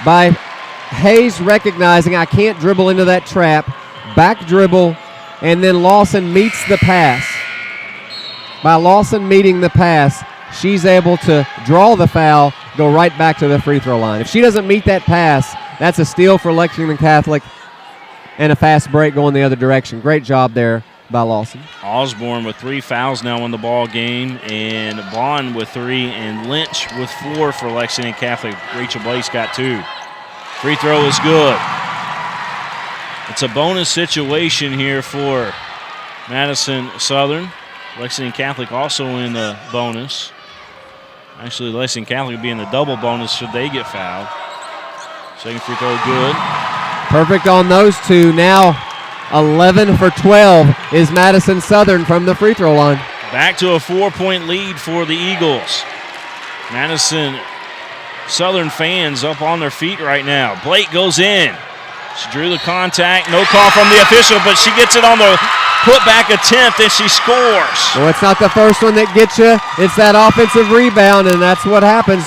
by Hayes recognizing I can't dribble into that trap, back dribble, and then Lawson meets the pass. By Lawson meeting the pass, she's able to draw the foul, go right back to the free throw line. If she doesn't meet that pass, that's a steal for Lexington Catholic and a fast break going the other direction. Great job there by Lawson. Osborne with 3 fouls now in the ball game, and Bond with 3, and Lynch with 4 for Lexington Catholic. Rachel Blake's got 2. Free throw is good. It's a bonus situation here for Madison Southern. Lexington Catholic also in the bonus. Actually, Lexington Catholic would be in the double bonus should they get fouled. Second free throw good. Perfect on those two. Now 11 for 12 is Madison Southern from the free throw line. Back to a 4-point lead for the Eagles. Madison Southern fans up on their feet right now. Blake goes in. She drew the contact. No call from the official, but she gets it on the putback attempt, and she scores. Well, it's not the first one that gets you. It's that offensive rebound, and that's what happens.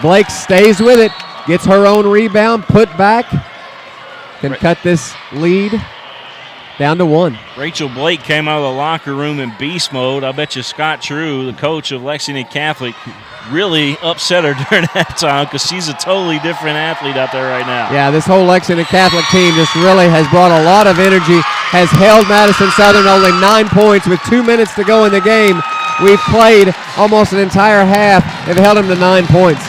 Blake stays with it, gets her own rebound, put back, can cut this lead down to 1. Rachel Blake came out of the locker room in beast mode. I bet you Scott True, the coach of Lexington Catholic, really upset her during that time because she's a totally different athlete out there right now. Yeah, this whole Lexington Catholic team just really has brought a lot of energy, has held Madison Southern only 9 points with 2 minutes to go in the game. We've played almost an entire half and held them to 9 points.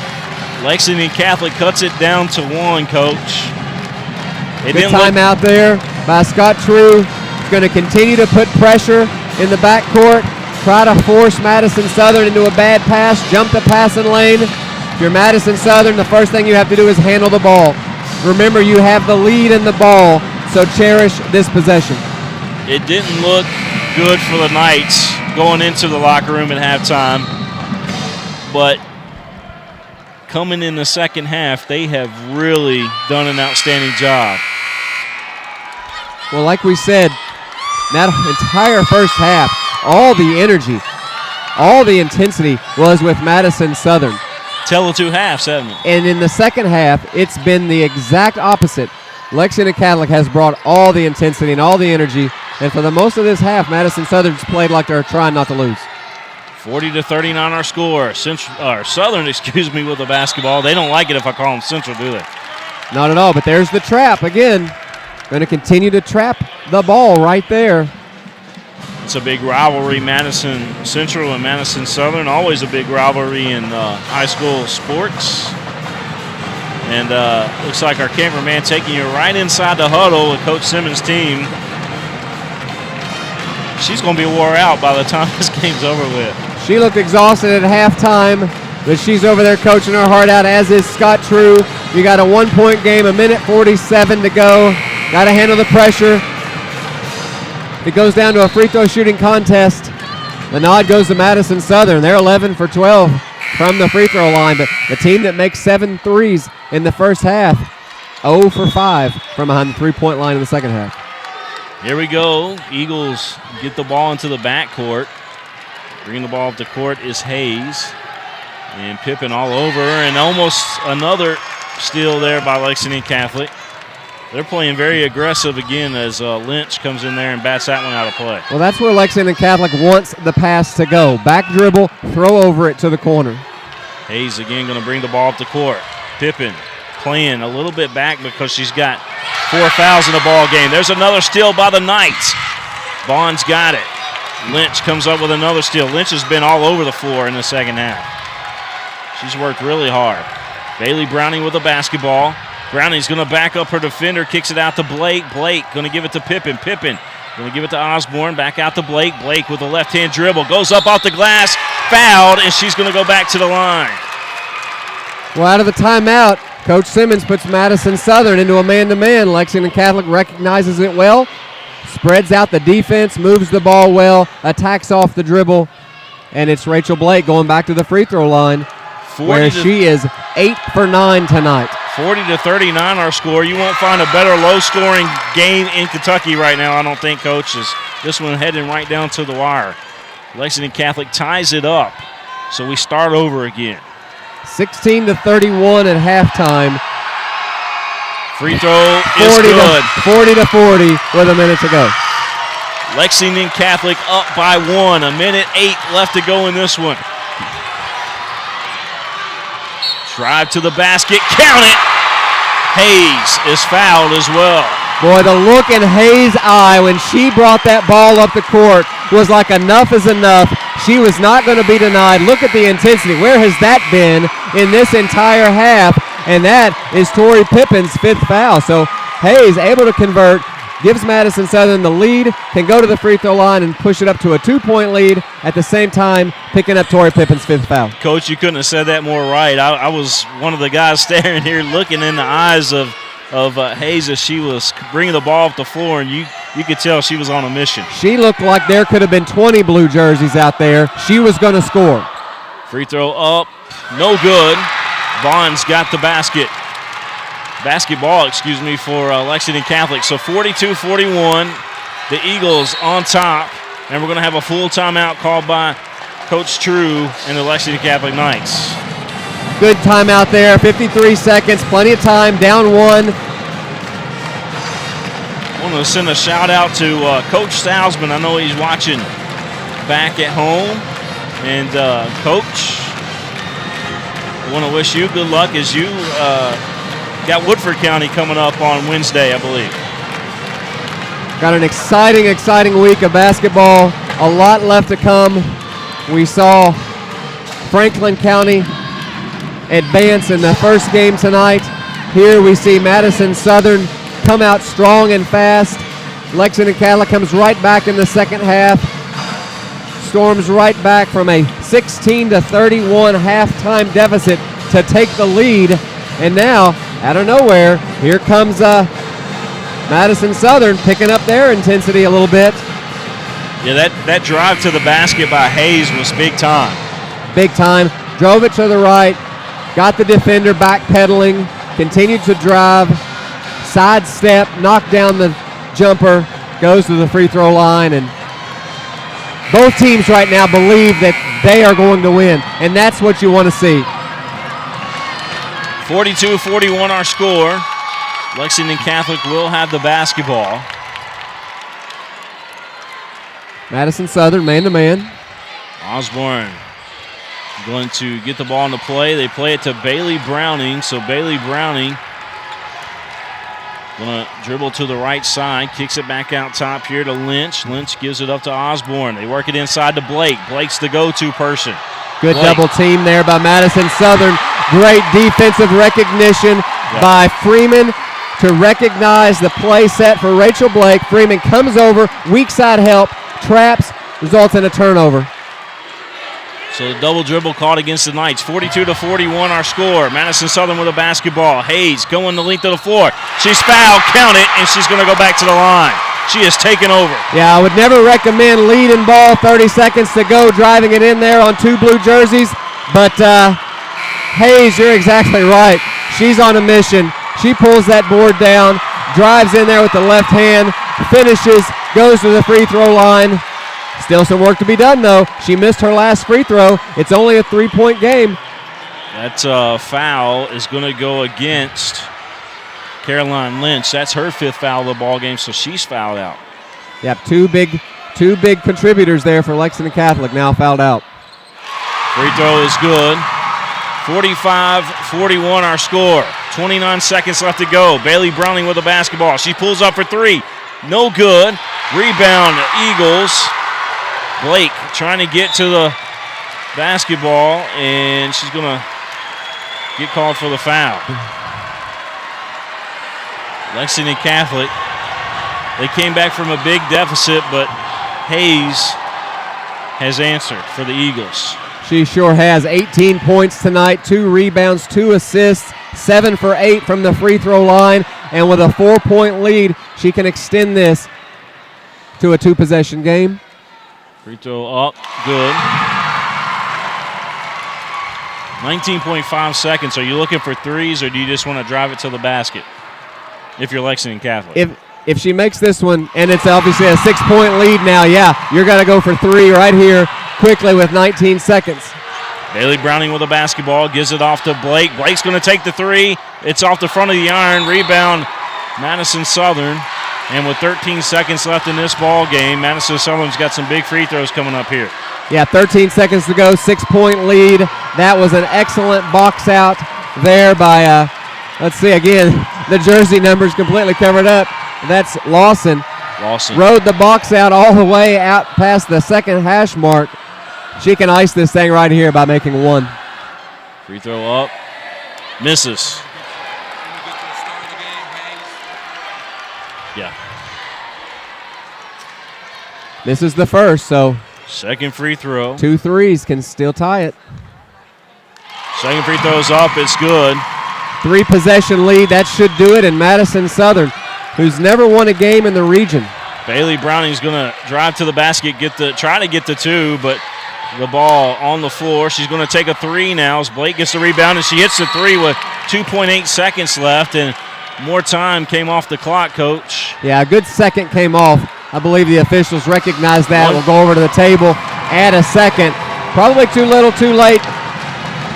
Lexington Catholic cuts it down to 1, Coach. Good time out there by Scott True. He's going to continue to put pressure in the backcourt, try to force Madison Southern into a bad pass, jump the passing lane. If you're Madison Southern, the first thing you have to do is handle the ball. Remember, you have the lead in the ball, so cherish this possession. It didn't look good for the Knights going into the locker room at halftime, but coming in the second half, they have really done an outstanding job. Well, like we said, that entire first half, all the energy, all the intensity was with Madison Southern. Tell the 2 halves, haven't it? And in the second half, it's been the exact opposite. Lexington Catholic has brought all the intensity and all the energy, and for the most of this half, Madison Southern's played like they're trying not to lose. 40-39 our score. Southern, with the basketball. They don't like it if I call them Central, do they? Not at all, but there's the trap again. Going to continue to trap the ball right there. It's a big rivalry, Madison Central and Madison Southern. Always a big rivalry in high school sports. And looks like our cameraman taking you right inside the huddle with Coach Simmons' team. She's going to be wore out by the time this game's over with. She looked exhausted at halftime, but she's over there coaching her heart out, as is Scott True. You got a 1-point game, 1:47 to go. Got to handle the pressure. It goes down to a free throw shooting contest. The nod goes to Madison Southern. They're 11 for 12 from the free throw line, but the team that makes 7 threes in the first half, 0 for 5 from behind the 3-point line in the second half. Here we go. Eagles get the ball into the backcourt. Bringing the ball up the court is Hayes. And Pippen all over, and almost another steal there by Lexington Catholic. They're playing very aggressive again as Lynch comes in there and bats that one out of play. Well, that's where Lexington Catholic wants the pass to go. Back dribble, throw over it to the corner. Hayes again going to bring the ball up the court. Pippen playing a little bit back because she's got 4 fouls in the ball game. There's another steal by the Knights. Bond's got it. Lynch comes up with another steal. Lynch has been all over the floor in the second half. She's worked really hard. Bailey Browning with the basketball. Browning's going to back up her defender, kicks it out to Blake. Blake going to give it to Pippen. Pippen going to give it to Osborne, back out to Blake. Blake with a left-hand dribble, goes up off the glass, fouled, and she's going to go back to the line. Well, out of the timeout, Coach Simmons puts Madison Southern into a man-to-man. Lexington Catholic recognizes it well, spreads out the defense, moves the ball well, attacks off the dribble, and it's Rachel Blake going back to the free throw line. where she is 8 for 9 tonight. 40-39 our score. You won't find a better low-scoring game in Kentucky right now, I don't think, Coach. This one heading right down to the wire. Lexington Catholic ties it up, so we start over again. 16-31 at halftime. Free throw is good. 40-40 with a minute to go. Lexington Catholic up by 1. 1:08 left to go in this one. Drive to the basket. Count it. Hayes is fouled as well. Boy, the look in Hayes' eye when she brought that ball up the court was like enough is enough. She was not going to be denied. Look at the intensity. Where has that been in this entire half? And that is Tori Pippen's 5th foul. So Hayes able to convert, gives Madison Southern the lead, can go to the free throw line and push it up to a 2-point lead, at the same time picking up Tori Pippen's 5th foul. Coach, you couldn't have said that more right. I was one of the guys staring here looking in the eyes of Hayes as she was bringing the ball off the floor, and you could tell she was on a mission. She looked like there could have been 20 blue jerseys out there. She was going to score. Free throw up, no good. Vaughn's got the basketball, for Lexington Catholic. So 42-41, the Eagles on top, and we're going to have a full timeout called by Coach True and the Lexington Catholic Knights. Good timeout there, 53 seconds, plenty of time, down 1. I want to send a shout out to Coach Salzman. I know he's watching back at home. And Coach, I want to wish you good luck as you got Woodford County coming up on Wednesday, I believe. Got an exciting week of basketball. A lot left to come. We saw Franklin County advance in the first game tonight. Here we see Madison Southern come out strong and fast. Lexington Catholic comes right back in the second half. Storms right back from a 16-31 halftime deficit to take the lead. And now, out of nowhere, here comes Madison Southern picking up their intensity a little bit. Yeah, that drive to the basket by Hayes was big time. Big time. Drove it to the right. Got the defender backpedaling. Continued to drive. Sidestep. Knocked down the jumper. Goes to the free throw line. And both teams right now believe that they are going to win. And that's what you want to see. 42-41 our score. Lexington Catholic will have the basketball. Madison Southern man-to-man. Osborne going to get the ball into play. They play it to Bailey Browning. So Bailey Browning going to dribble to the right side. Kicks it back out top here to Lynch. Lynch gives it up to Osborne. They work it inside to Blake. Blake's the go-to person. Good Blake. Double team there by Madison Southern. Great defensive recognition by Freeman to recognize the play set for Rachel Blake. Freeman comes over, weak side help, traps, results in a turnover. So the double dribble caught against the Knights. 42-41 our score. Madison Southern with a basketball. Hayes going the length of the floor. She's fouled, count it, and she's going to go back to the line. She is taken over. Yeah, I would never recommend leading ball, 30 seconds to go, driving it in there on two blue jerseys. But Hayes, you're exactly right. She's on a mission. She pulls that board down, drives in there with the left hand, finishes, goes to the free throw line. Still some work to be done, though. She missed her last free throw. It's only a 3-point game. That foul is going to go against Caroline Lynch. That's her 5th foul of the ball game, so she's fouled out. Yep, two big contributors there for Lexington Catholic now fouled out. Free throw is good. 45-41 our score. 29 seconds left to go. Bailey Browning with the basketball. She pulls up for 3. No good. Rebound, Eagles. Blake trying to get to the basketball, and she's going to get called for the foul. Lexington Catholic, they came back from a big deficit, but Hayes has answered for the Eagles. She sure has. 18 points tonight, 2 rebounds, 2 assists, 7 for 8 from the free throw line, and with a 4-point lead, she can extend this to a 2-possession game. Free throw up, good. 19.5 seconds. Are you looking for threes, or do you just want to drive it to the basket if you're Lexington Catholic? If she makes this one, and it's obviously a 6-point lead now, yeah, you're going to go for 3 right here quickly with 19 seconds. Bailey Browning with a basketball, gives it off to Blake. Blake's going to take the 3. It's off the front of the iron. Rebound, Madison Southern. And with 13 seconds left in this ball game, Madison Southern's got some big free throws coming up here. Yeah, 13 seconds to go, 6-point lead. That was an excellent box out there by, let's see, again, the jersey numbers completely covered up. That's Lawson. Rode the box out all the way out past the second hash mark. She can ice this thing right here by making 1. Free throw up. Misses. Yeah. This is the first, so. Second free throw. 2 threes can still tie it. Second free throw's up. It's good. 3-possession lead. That should do it. And Madison Southern, who's never won a game in the region. Bailey Browning's going to drive to the basket, try to get the 2, but the ball on the floor. She's going to take a 3 now as Blake gets the rebound, and she hits the 3 with 2.8 seconds left, and more time came off the clock, Coach. Yeah, a good second came off. I believe the officials recognize that. We'll go over to the table, add a second. Probably too little, too late.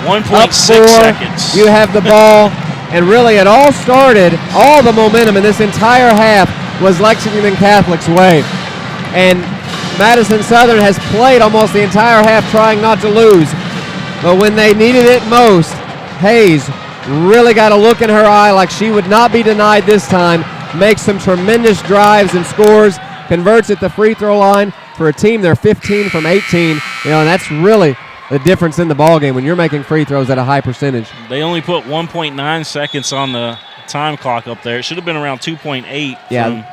1.6 seconds. You have the ball, and really it all started, all the momentum in this entire half was Lexington Catholic's way. And Madison Southern has played almost the entire half trying not to lose. But when they needed it most, Hayes really got a look in her eye like she would not be denied this time, makes some tremendous drives and scores, converts at the free throw line. For a team, they're 15 from 18, and that's really the difference in the ballgame when you're making free throws at a high percentage. They only put 1.9 seconds on the time clock up there. It should have been around 2.8 from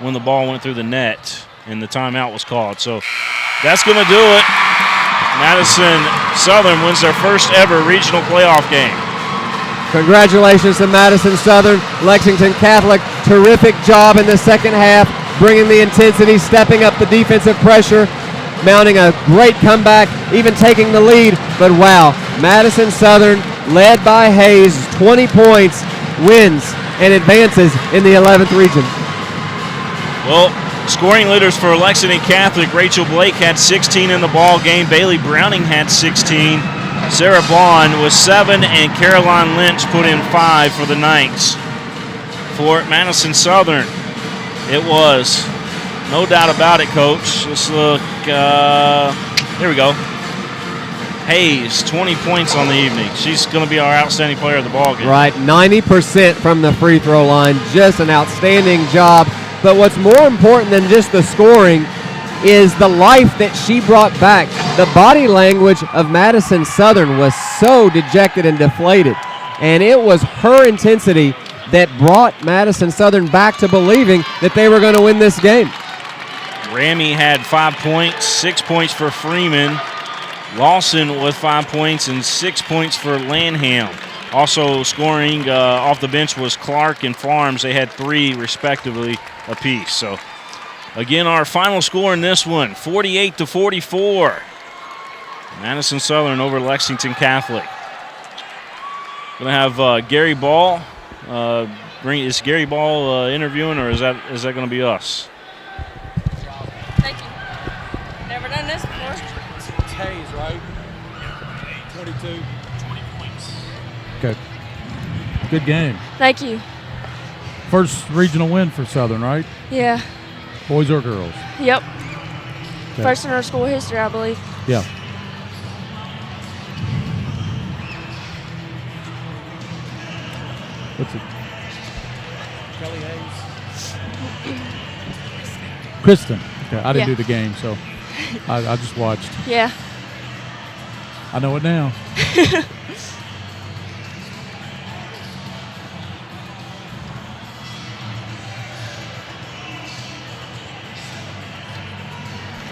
when the ball went through the net and the timeout was called. So that's going to do it. Madison Southern wins their first ever regional playoff game. Congratulations to Madison Southern. Lexington Catholic, terrific job in the second half, bringing the intensity, stepping up the defensive pressure, mounting a great comeback, even taking the lead. But wow, Madison Southern, led by Hayes, 20 points, wins and advances in the 11th region. Well, scoring leaders for Lexington Catholic, Rachel Blake had 16 in the ball game. Bailey Browning had 16. Sarah Bond was 7, and Caroline Lynch put in 5 for the Knights. For Madison Southern, it was no doubt about it, Coach. Let's look. Here we go. Hayes, 20 points on the evening. She's going to be our outstanding player of the ballgame. Right, 90% from the free throw line. Just an outstanding job. But what's more important than just the scoring is the life that she brought back. The body language of Madison Southern was so dejected and deflated. And it was her intensity that brought Madison Southern back to believing that they were going to win this game. Ramey had 5 points, 6 points for Freeman. Lawson with 5 points and 6 points for Lanham. Also scoring off the bench was Clark and Farms. They had 3 respectively apiece. So again, our final score in this one, 48-44. Madison Southern over Lexington Catholic. Gonna have Gary Ball. Is Gary Ball interviewing, or is that gonna be us? Thank you. Never done this before. It's Hayes, right? 22. 20 points. Okay. Good game. Thank you. First regional win for Southern, right? Yeah. Boys or girls? Yep. Okay. First in our school history, I believe. Yeah. What's it? Kelly Hayes. Kristen. Okay, I didn't Yeah. do the game, so I just watched. Yeah. I know it now.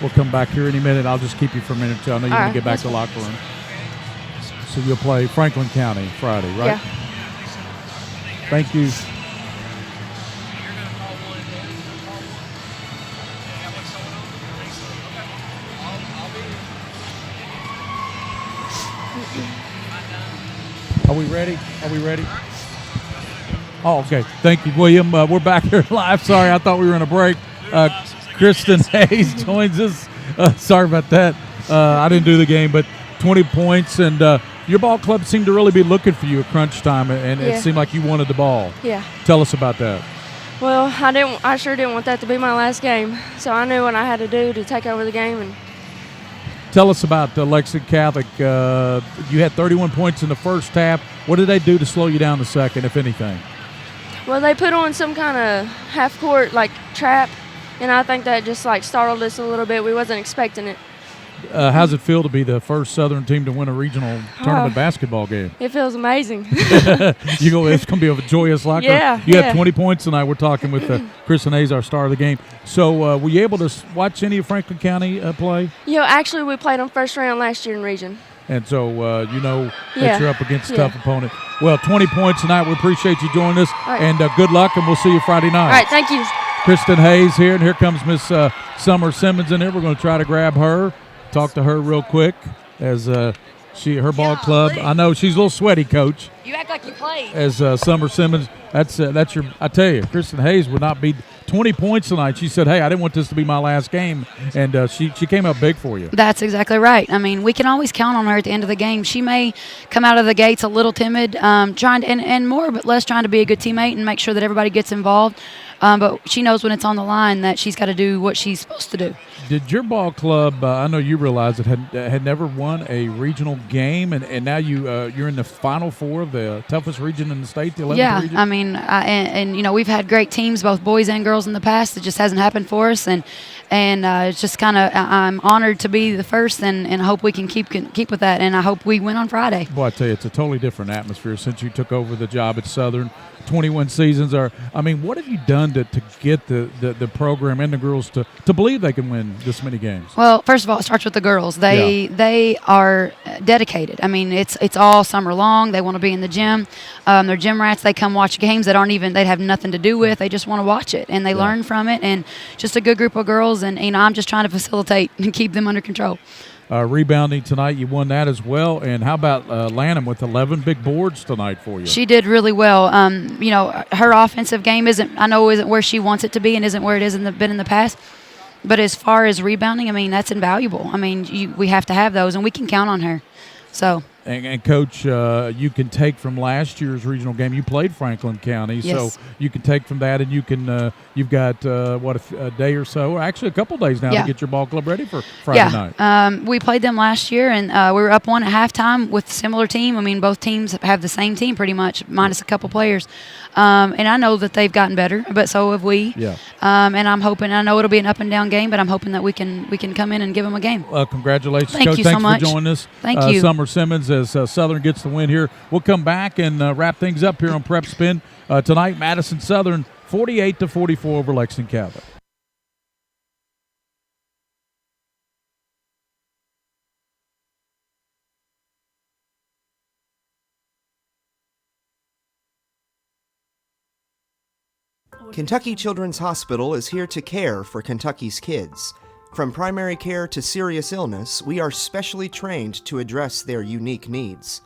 We'll come back here any minute. I'll just keep you for a minute too. I know you're going to get back to the locker room. So you'll play Franklin County Friday, right? Yeah. Thank you. we ready? Are we ready? Oh, okay. Thank you, William. We're back here live. Sorry, I thought we were in a break. Kristen Hayes joins us. Sorry about that. I didn't do the game, but 20 points, and your ball club seemed to really be looking for you at crunch time, and it seemed like you wanted the ball. Yeah. Tell us about that. Well, I sure didn't want that to be my last game, so I knew what I had to do to take over the game. And tell us about Lexington Catholic. You had 31 points in the first half. What did they do to slow you down the second, if anything? Well, they put on some kind of half-court trap, and I think that just startled us a little bit. We wasn't expecting it. How's it feel to be the first Southern team to win a regional tournament basketball game? It feels amazing. It's going to be a joyous locker. Yeah. You had 20 points tonight. We're talking with Kristen Hayes, our star of the game. So were you able to watch any of Franklin County play? Actually, we played them first round last year in region. And so that you're up against a tough opponent. Well, 20 points tonight. We appreciate you joining us. Right. And good luck, and we'll see you Friday night. All right, thank you. Kristen Hayes here, and here comes Miss Summer Simmons in here. We're going to try to grab her, talk to her real quick as her ball club. I know she's a little sweaty, Coach. You act like you played. As Summer Simmons, that's your. I tell you, Kristen Hayes would not be 20 points tonight. She said, "Hey, I didn't want this to be my last game," and she came up big for you. That's exactly right. I mean, we can always count on her at the end of the game. She may come out of the gates a little timid, trying and more but less trying to be a good teammate and make sure that everybody gets involved. But she knows when it's on the line that she's got to do what she's supposed to do. Did your ball club? I know you realized it had never won a regional game, and now you're in the Final Four of the toughest region in the state, the 11th region. I mean, and we've had great teams, both boys and girls, in the past. It just hasn't happened for us, and it's just kind of I'm honored to be the first, and I hope we can keep with that, and I hope we win on Friday. Boy, I tell you, it's a totally different atmosphere since you took over the job at Southern. 21 seasons what have you done to get the program and the girls to believe they can win this many games? Well, first of all, it starts with the girls. They are dedicated. I mean, it's all summer long. They want to be in the gym. They're gym rats. They come watch games that they'd have nothing to do with. They just want to watch it, and they learn from it, and just a good group of girls, and I'm just trying to facilitate and keep them under control. Rebounding tonight, you won that as well. And how about Lanham with 11 big boards tonight for you? She did really well. Her offensive game isn't where she wants it to be and isn't where it has been in the past. But as far as rebounding, I mean, that's invaluable. I mean, we have to have those, and we can count on her. So. And Coach, you can take from last year's regional game. You played Franklin County, yes. So you can take from that, and you can. You've got a day or so, or actually a couple days now to get your ball club ready for Friday night. We played them last year, and we were up one at halftime with a similar team. I mean, both teams have the same team pretty much, minus a couple players. And I know that they've gotten better, but so have we. Yeah. And I'm hoping. I know it'll be an up and down game, but I'm hoping that we can come in and give them a game. Congratulations, Thank Coach. you Thanks so much. for joining us. Thank you. Summer Simmons, as Southern gets the win here. We'll come back and wrap things up here on PrepSpin. Tonight, Madison Southern 48-44 over Lexington Catholic. Kentucky Children's Hospital is here to care for Kentucky's kids. From primary care to serious illness, we are specially trained to address their unique needs.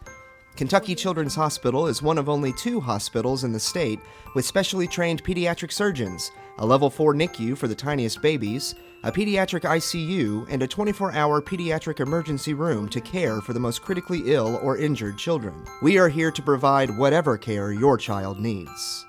Kentucky Children's Hospital is one of only 2 hospitals in the state with specially trained pediatric surgeons, a level 4 NICU for the tiniest babies, a pediatric ICU, and a 24-hour pediatric emergency room to care for the most critically ill or injured children. We are here to provide whatever care your child needs.